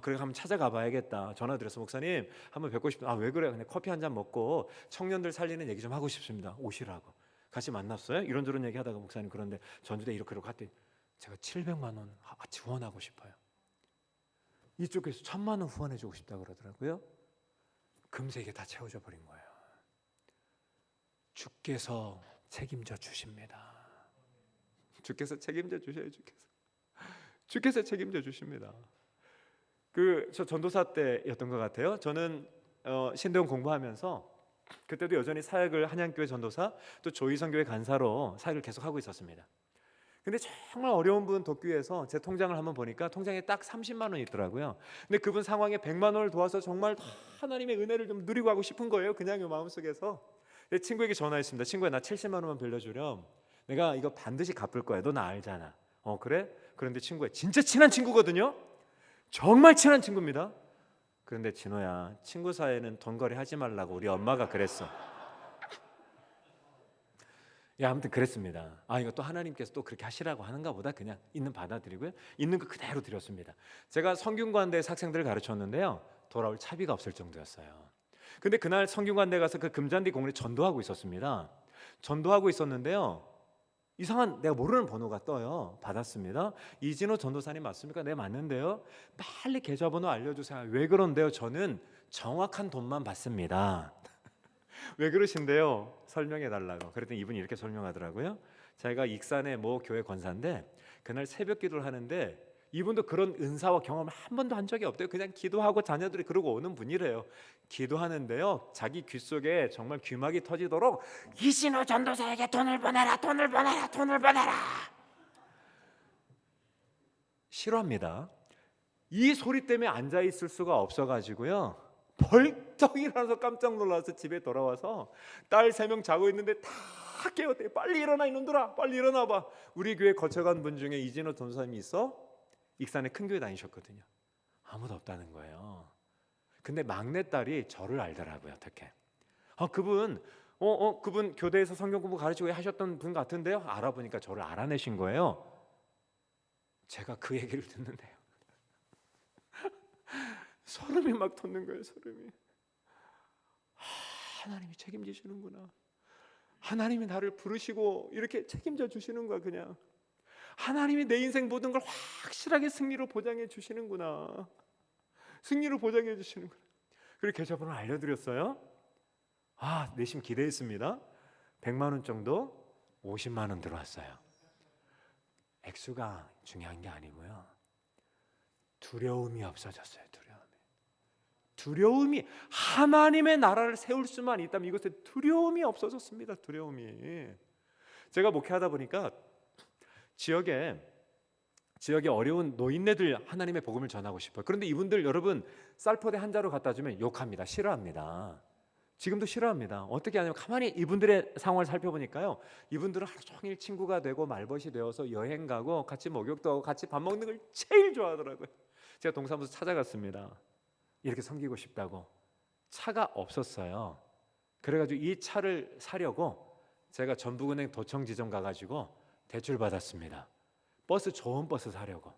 그래 한번 찾아가 봐야겠다. 전화드려서 목사님 한번 뵙고 싶다. 왜 그래? 그냥 커피 한 잔 먹고 청년들 살리는 얘기 좀 하고 싶습니다. 오시라고. 같이 만났어요. 이런저런 얘기하다가 목사님 그런데 전주대 이렇게 갔더니 제가 700만 원 지원하고 싶어요. 이쪽에서 1,000만 원 후원해주고 싶다 그러더라고요. 금세 이게 다 채워져 버린 거예요. 주께서 책임져 주십니다. 주께서 책임져 주셔요. 주께서 책임져 주십니다. 저 전도사 때였던 것 같아요. 저는 신대원 공부하면서 그때도 여전히 사역을 한양교회 전도사 또 조희성교회 간사로 사역을 계속 하고 있었습니다. 근데 정말 어려운 분 돕기위해서 제 통장을 한번 보니까 통장에 딱 30만 원 있더라고요. 근데 그분 상황에 100만 원을 도와서 정말 하나님의 은혜를 좀 누리고 하고 싶은 거예요. 그냥 마음속에서. 내 친구에게 전화했습니다. 친구야, 나 70만 원만 빌려주렴. 내가 이거 반드시 갚을 거야. 너 나 알잖아. 그래? 그런데 친구야, 진짜 친한 친구거든요. 정말 친한 친구입니다. 그런데 진호야, 친구 사이에는 돈거래 하지 말라고 우리 엄마가 그랬어. 아무튼 그랬습니다. 이거 또 하나님께서 또 그렇게 하시라고 하는가 보다. 그냥 있는 받아들이고요. 있는 거 그대로 드렸습니다. 제가 성균관대에서 학생들을 가르쳤는데요. 돌아올 차비가 없을 정도였어요. 근데 그날 성균관대 가서 그 금잔디 공원에 전도하고 있었습니다. 전도하고 있었는데요. 이상한 내가 모르는 번호가 떠요. 받았습니다. 이진호 전도사님 맞습니까? 네, 맞는데요. 빨리 계좌번호 알려주세요. 왜 그런데요? 저는 정확한 돈만 받습니다. 왜 그러신데요? 설명해 달라고. 그랬더니 이분이 이렇게 설명하더라고요. 자기가 익산의 모 교회 권사인데 그날 새벽 기도를 하는데 이분도 그런 은사와 경험을 한 번도 한 적이 없대요. 그냥 기도하고 자녀들이 그러고 오는 분이래요. 기도하는데요, 자기 귀 속에 정말 귀막이 터지도록 이진호 전도사에게 돈을 보내라, 돈을 보내라, 돈을 보내라. 싫어합니다. 이 소리 때문에 앉아 있을 수가 없어가지고요, 벌떡 일어나서 깜짝 놀라서 집에 돌아와서 딸 3명 자고 있는데 다 깨웠대요. 빨리 일어나 이놈들아, 빨리 일어나봐. 우리 교회 거쳐간 분 중에 이진호 전도사님이 있어 익산에 큰 교회 다니셨거든요. 아무도 없다는 거예요. 근데 막내딸이 저를 알더라고요. 어떻게? 그분 교대에서 성경 공부 가르치고 하셨던 분 같은데요. 알아보니까 저를 알아내신 거예요. 제가 그 얘기를 듣는데요, 소름이 막 돋는 거예요. 소름이. 하나님이 책임지시는구나. 하나님이 나를 부르시고 이렇게 책임져 주시는 거야. 그냥 하나님이 내 인생 모든 걸 확실하게 승리로 보장해 주시는구나. 승리로 보장해 주시는구나. 그리고 계좌번호 알려드렸어요. 내심 기대했습니다. 100만 원 정도, 50만 원 들어왔어요. 액수가 중요한 게 아니고요, 두려움이 없어졌어요. 두려움이 하나님의 나라를 세울 수만 있다면 이것에 두려움이 없어졌습니다. 두려움이. 제가 목회하다 보니까 지역에 어려운 노인네들 하나님의 복음을 전하고 싶어요. 그런데 이분들 여러분 쌀포대 한 자루 갖다 주면 욕합니다. 싫어합니다. 지금도 싫어합니다. 어떻게 하냐면 가만히 이분들의 상황을 살펴보니까요, 이분들은 하루 종일 친구가 되고 말벗이 되어서 여행 가고 같이 목욕도 하고 같이 밥 먹는 걸 제일 좋아하더라고요. 제가 동사무소 찾아갔습니다. 이렇게 섬기고 싶다고. 차가 없었어요. 그래가지고 이 차를 사려고 제가 전북은행 도청지점 가가지고 대출 받았습니다. 좋은 버스 사려고.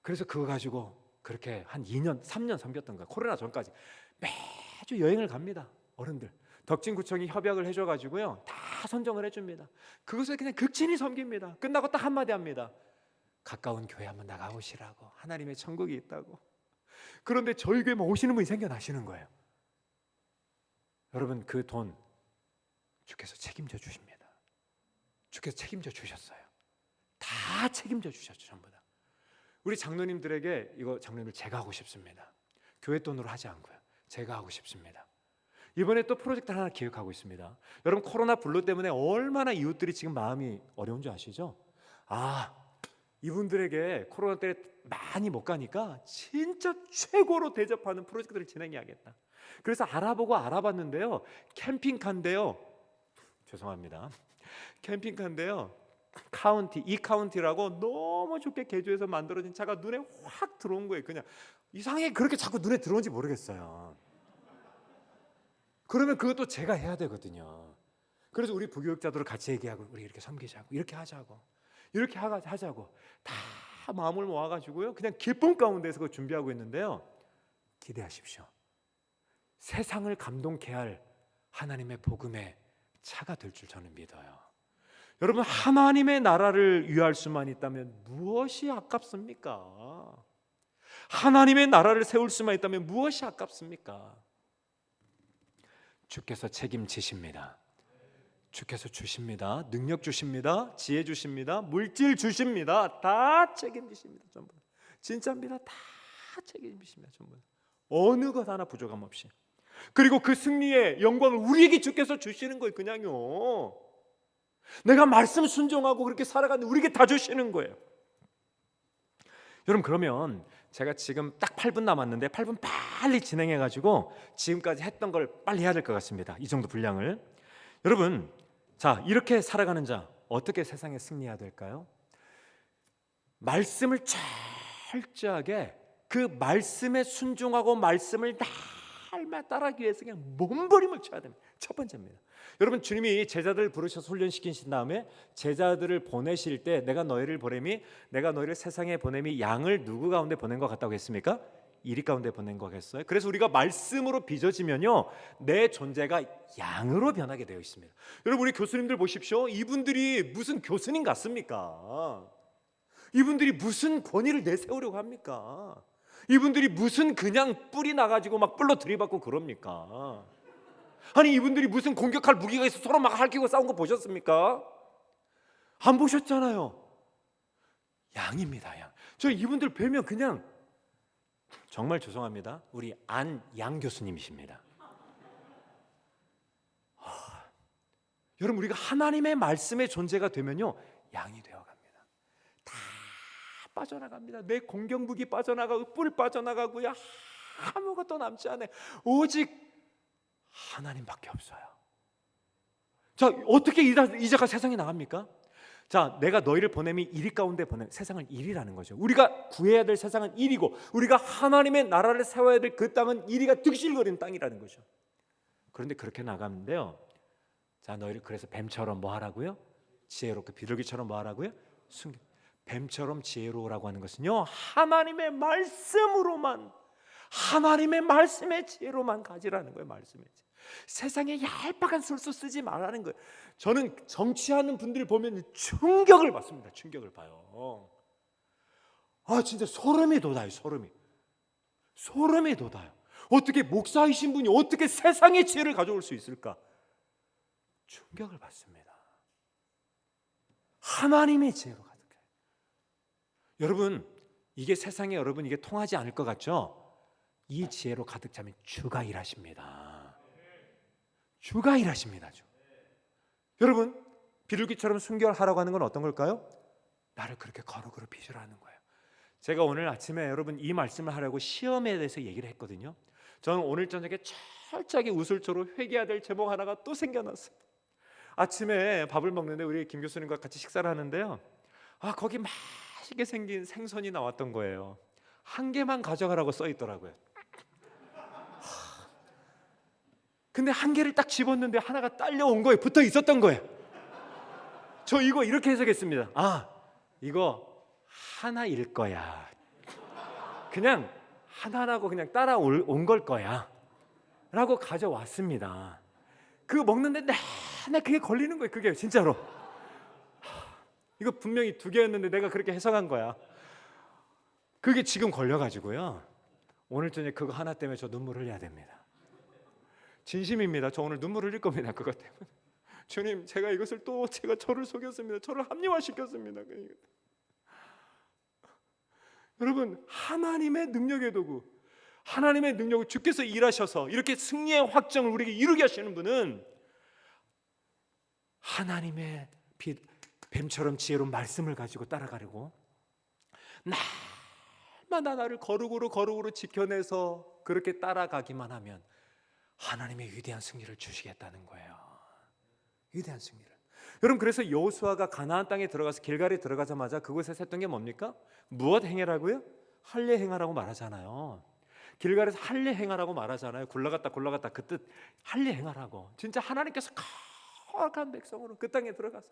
그래서 그거 가지고 그렇게 한 2년 3년 섬겼던 거예요. 코로나 전까지 매주 여행을 갑니다. 어른들 덕진구청이 협약을 해줘가지고요, 다 선정을 해줍니다. 그것을 그냥 극진히 섬깁니다. 끝나고 딱 한마디 합니다. 가까운 교회 한번 나가보시라고. 하나님의 천국이 있다고. 그런데 저희 교회만 오시는 분이 생겨나시는 거예요. 여러분, 그 돈 주께서 책임져 주십니다. 주께서 책임져 주셨어요. 다 책임져 주셨죠. 전부 다. 우리 장로님들에게 이거 장로님들 제가 하고 싶습니다. 교회 돈으로 하지 않고요, 제가 하고 싶습니다. 이번에 또 프로젝트 하나 기획하고 있습니다. 여러분, 코로나 블루 때문에 얼마나 이웃들이 지금 마음이 어려운 줄 아시죠? 이분들에게 코로나 때 많이 못 가니까 진짜 최고로 대접하는 프로젝트를 진행해야겠다. 그래서 알아봤는데요, 캠핑카인데요, 죄송합니다, 캠핑카인데요. 이 카운티라고 너무 좋게 개조해서 만들어진 차가 눈에 확 들어온 거예요. 그냥 이상하게 그렇게 자꾸 눈에 들어온지 모르겠어요. 그러면 그것도 제가 해야 되거든요. 그래서 우리 부교육자들을 같이 얘기하고 우리 이렇게 섬기자고 이렇게 하자고 이렇게 하자고 다 마음을 모아가지고요. 그냥 기쁨 가운데서 그거 준비하고 있는데요. 기대하십시오. 세상을 감동케 할 하나님의 복음의 차가 될 줄 저는 믿어요. 여러분, 하나님의 나라를 위할 수만 있다면 무엇이 아깝습니까? 하나님의 나라를 세울 수만 있다면 무엇이 아깝습니까? 주께서 책임지십니다. 주께서 주십니다. 능력 주십니다. 지혜 주십니다. 물질 주십니다. 다 책임지십니다. 전부 진짜입니다. 다 책임지십니다. 전부 어느 것 하나 부족함 없이. 그리고 그 승리의 영광을 우리에게 주께서 주시는 거예요. 그냥요. 내가 말씀 순종하고 그렇게 살아가는데 우리에게 다 주시는 거예요. 여러분, 그러면 제가 지금 딱 8분 남았는데 8분 빨리 진행해가지고 지금까지 했던 걸 빨리 해야 될 것 같습니다. 이 정도 분량을. 여러분, 자, 이렇게 살아가는 자 어떻게 세상에 승리해야 될까요? 말씀을 철저하게 그 말씀에 순종하고 말씀을 날마다 따라하기 위해서 그냥 몸부림을 쳐야 됩니다. 첫 번째입니다. 여러분, 주님이 제자들을 부르셔서 훈련시키신 다음에 제자들을 보내실 때 내가 너희를 세상에 보냄이 양을 누구 가운데 보낸 것 같다고 했습니까? 이리 가운데 보낸 거겠어요? 그래서 우리가 말씀으로 빚어지면요, 내 존재가 양으로 변하게 되어 있습니다. 여러분, 우리 교수님들 보십시오. 이분들이 무슨 교수님 같습니까? 이분들이 무슨 권위를 내세우려고 합니까? 이분들이 무슨 그냥 뿔이 나가지고 막 뿔로 들이받고 그럽니까? 아니, 이분들이 무슨 공격할 무기가 있어 서로 막 핥히고 싸운 거 보셨습니까? 안 보셨잖아요. 양입니다. 양. 저 이분들 뵈면 그냥 정말 죄송합니다. 우리 안양 교수님이십니다. 여러분, 우리가 하나님의 말씀의 존재가 되면요, 양이 되어갑니다. 다 빠져나갑니다. 내 공격무기 빠져나가고 뿔 빠져나가고요, 아무것도 남지 않아요. 오직 하나님밖에 없어요. 자, 어떻게 이자가 세상에 나갑니까? 자, 내가 너희를 보냄이 이리 가운데 보냄. 세상은 일이라는 거죠. 우리가 구해야 될 세상은 일이고 우리가 하나님의 나라를 세워야 될 그 땅은 이리가 득실거리는 땅이라는 거죠. 그런데 그렇게 나가는데요, 자, 너희를 그래서 뱀처럼 뭐 하라고요? 지혜롭고 비둘기처럼 뭐 하라고요? 뱀처럼 지혜로우라고 하는 것은요, 하나님의 말씀으로만, 하나님의 말씀의 지혜로만 가지라는 거예요. 말씀의 지혜. 세상에 얄팍한 술수 쓰지 말라는 거예요. 저는 정치하는 분들 보면 충격을 받습니다. 충격을 봐요. 진짜 소름이 돋아요. 소름이 돋아요. 어떻게 목사이신 분이 어떻게 세상의 지혜를 가져올 수 있을까? 충격을 받습니다. 하나님의 지혜로 가득해요. 여러분, 이게 세상에 여러분 이게 통하지 않을 것 같죠? 이 지혜로 가득 차면 주가 일하십니다. 주가 일하십니다. 주. 여러분, 비둘기처럼 순결하라고 하는 건 어떤 걸까요? 나를 그렇게 거룩으로 빚으라는 거예요. 제가 오늘 아침에 여러분 이 말씀을 하려고 시험에 대해서 얘기를 했거든요. 저는 오늘 저녁에 철저하게 우슬초로 회개해야 될 제목 하나가 또 생겨났어요. 아침에 밥을 먹는데 우리 김 교수님과 같이 식사를 하는데요, 거기 맛있게 생긴 생선이 나왔던 거예요. 한 개만 가져가라고 써 있더라고요. 근데 한 개를 딱 집었는데 하나가 딸려온 거예요. 붙어 있었던 거예요. 저 이거 이렇게 해석했습니다. 이거 하나일 거야. 그냥 하나라고 그냥 따라온 걸 거야 라고 가져왔습니다. 그거 먹는데 내내 그게 걸리는 거예요. 그게 진짜로. 이거 분명히 2개였는데 내가 그렇게 해석한 거야. 그게 지금 걸려가지고요, 오늘 저녁에 그거 하나 때문에 저 눈물 흘려야 됩니다. 진심입니다. 저 오늘 눈물 흘릴 겁니다. 그것 때문에. 주님, 제가 이것을 제가 저를 속였습니다. 저를 합리화시켰습니다. 여러분, 하나님의 능력의 도구, 하나님의 능력을 주께서 일하셔서 이렇게 승리의 확정을 우리에게 이루게 하시는 분은 하나님의 뱀처럼 지혜로운 말씀을 가지고 따라가려고 날마다 나를 거룩으로 지켜내서 그렇게 따라가기만 하면 하나님의 위대한 승리를 주시겠다는 거예요. 위대한 승리를. 여러분, 그래서 여호수아가 가나안 땅에 들어가서 길갈에 들어가자마자 그곳에서 했던 게 뭡니까? 무엇 행해라고요? 할례 행하라고 말하잖아요. 길갈에서 할례 행하라고 말하잖아요. 굴러갔다 그 뜻, 할례 행하라고. 진짜 하나님께서 거룩한 백성으로 그 땅에 들어가서,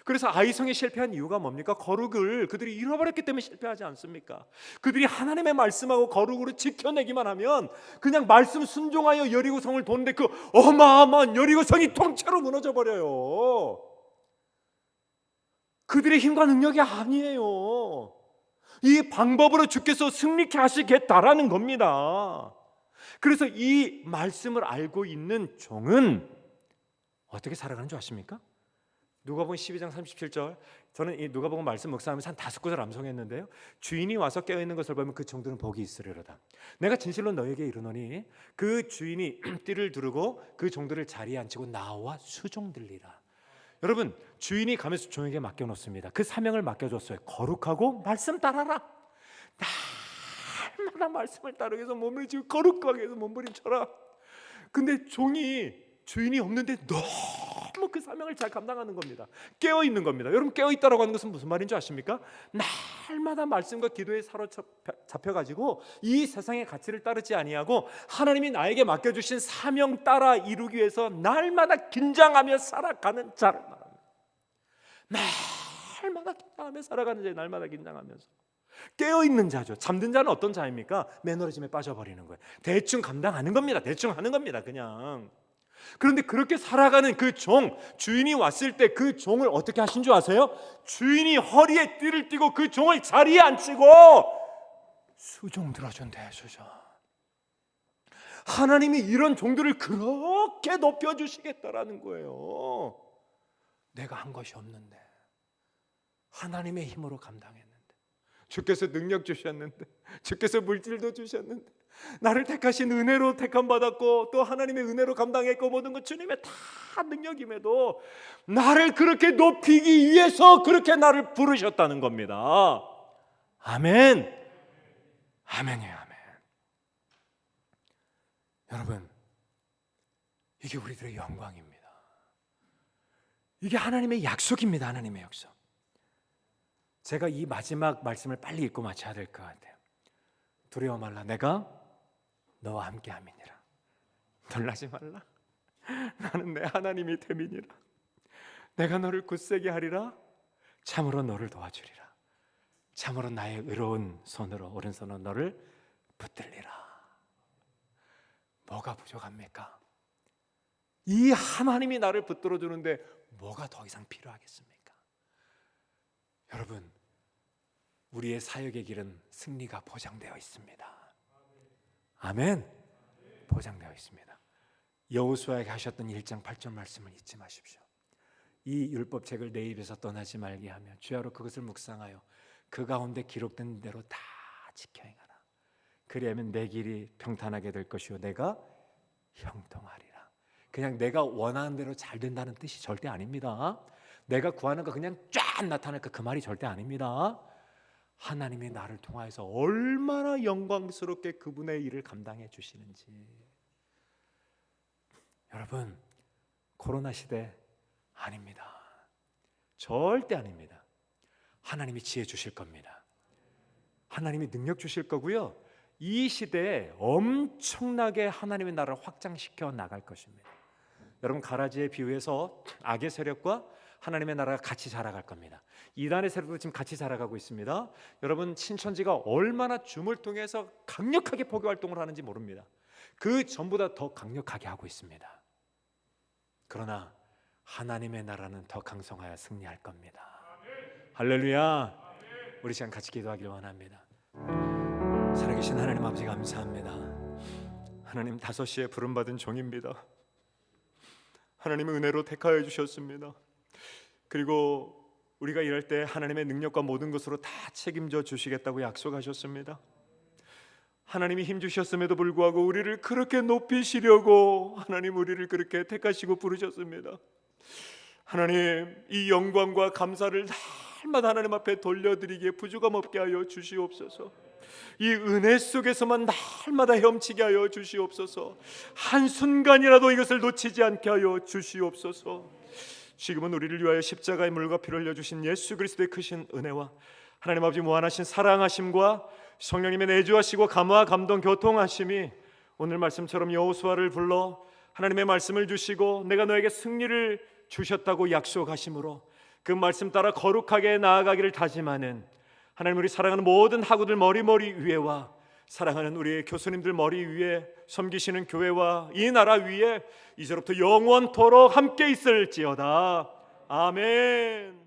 그래서 아이성에 실패한 이유가 뭡니까? 거룩을 그들이 잃어버렸기 때문에 실패하지 않습니까? 그들이 하나님의 말씀하고 거룩으로 지켜내기만 하면 그냥 말씀 순종하여 여리고성을 도는데 그 어마어마한 여리고성이 통째로 무너져 버려요. 그들의 힘과 능력이 아니에요. 이 방법으로 주께서 승리케 하시겠다라는 겁니다. 그래서 이 말씀을 알고 있는 종은 어떻게 살아가는 줄 아십니까? 누가복음 12장 37절, 저는 이 누가복음 말씀 묵상하면서 한 5구절 암송했는데요. 주인이 와서 깨어있는 것을 보면 그 종들은 복이 있으리로다. 내가 진실로 너에게 이르노니 그 주인이 띠를 두르고 그 종들을 자리에 앉히고 나와 수종들리라. 여러분, 주인이 가면서 종에게 맡겨놓습니다. 그 사명을 맡겨줬어요. 거룩하고 말씀 따라라. 날마다 말씀을 따르기 위해서 몸부림치고 거룩하게 해서 몸부림쳐라. 근데 종이 주인이 없는데 너무 그 사명을 잘 감당하는 겁니다. 깨어있는 겁니다. 여러분, 깨어있다라고 하는 것은 무슨 말인 줄 아십니까? 날마다 말씀과 기도에 사로잡혀가지고 이 세상의 가치를 따르지 아니하고 하나님이 나에게 맡겨주신 사명 따라 이루기 위해서 날마다 긴장하며 살아가는 자를 말합니다. 날마다 긴장하며 살아가는 자, 날마다 긴장하면서 깨어있는 자죠. 잠든 자는 어떤 자입니까? 매너리즘에 빠져버리는 거예요. 대충 감당하는 겁니다. 대충 하는 겁니다. 그냥. 그런데 그렇게 살아가는 그 종, 주인이 왔을 때 그 종을 어떻게 하신 줄 아세요? 주인이 허리에 띠를 띠고 그 종을 자리에 앉히고 수종 들어준대. 수종. 하나님이 이런 종들을 그렇게 높여주시겠다라는 거예요. 내가 한 것이 없는데 하나님의 힘으로 감당했는데, 주께서 능력 주셨는데, 주께서 물질도 주셨는데, 나를 택하신 은혜로 택함 받았고 또 하나님의 은혜로 감당했고 모든 것 주님의 다 능력임에도 나를 그렇게 높이기 위해서 그렇게 나를 부르셨다는 겁니다. 아멘. 아멘이에요. 아멘. 여러분, 이게 우리들의 영광입니다. 이게 하나님의 약속입니다. 하나님의 약속. 제가 이 마지막 말씀을 빨리 읽고 마쳐야 될 것 같아요. 두려워 말라, 내가 너와 함께 함이니라. 놀라지 말라, 나는 내 하나님이 됨이니라. 내가 너를 굳세게 하리라. 참으로 너를 도와주리라. 참으로 나의 의로운 손으로, 오른손으로 너를 붙들리라. 뭐가 부족합니까? 이 하나님이 나를 붙들어 주는데 뭐가 더 이상 필요하겠습니까? 여러분, 우리의 사역의 길은 승리가 보장되어 있습니다. 아멘. 보장되어 있습니다. 여호수아에게 하셨던 1장 8절 말씀을 잊지 마십시오. 이 율법책을 내 입에서 떠나지 말게 하며 주야로 그것을 묵상하여 그 가운데 기록된 대로 다 지켜 행하라. 그리하면 내 길이 평탄하게 될 것이요 내가 형통하리라. 그냥 내가 원하는 대로 잘 된다는 뜻이 절대 아닙니다. 내가 구하는 거 그냥 쫙 나타날까, 그 말이 절대 아닙니다. 하나님이 나를 통하여서 얼마나 영광스럽게 그분의 일을 감당해 주시는지. 여러분, 코로나 시대 아닙니다. 절대 아닙니다. 하나님이 지혜 주실 겁니다. 하나님이 능력 주실 거고요. 이 시대에 엄청나게 하나님의 나라를 확장시켜 나갈 것입니다. 여러분, 가라지에 비유해서 악의 세력과 하나님의 나라가 같이 자라갈 겁니다. 이단의 세력도 지금 같이 자라가고 있습니다. 여러분, 신천지가 얼마나 줌을 통해서 강력하게 포교 활동을 하는지 모릅니다. 그 전보다 더 강력하게 하고 있습니다. 그러나 하나님의 나라는 더 강성하여 승리할 겁니다. 할렐루야. 우리 시간 같이 기도하길 원합니다. 살아계신 하나님 아버지, 감사합니다. 하나님, 5시에 부름받은 종입니다. 하나님의 은혜로 택하여 주셨습니다. 그리고 우리가 일할 때 하나님의 능력과 모든 것으로 다 책임져 주시겠다고 약속하셨습니다. 하나님이 힘 주셨음에도 불구하고 우리를 그렇게 높이시려고 하나님 우리를 그렇게 택하시고 부르셨습니다. 하나님, 이 영광과 감사를 날마다 하나님 앞에 돌려드리기에 부족함 없게 하여 주시옵소서. 이 은혜 속에서만 날마다 헤엄치게 하여 주시옵소서. 한순간이라도 이것을 놓치지 않게 하여 주시옵소서. 지금은 우리를 위하여 십자가의 물과 피를 흘려주신 예수 그리스도의 크신 은혜와 하나님 아버지 무한하신 사랑하심과 성령님의 내주하시고 감화 감동 교통하심이 오늘 말씀처럼 여호수아를 불러 하나님의 말씀을 주시고 내가 너에게 승리를 주셨다고 약속하심으로 그 말씀 따라 거룩하게 나아가기를 다짐하는 하나님, 우리 사랑하는 모든 학우들 머리 위에와 사랑하는 우리 교수님들 머리 위에 섬기시는 교회와 이 나라 위에 이제로부터 영원토록 함께 있을지어다. 아멘.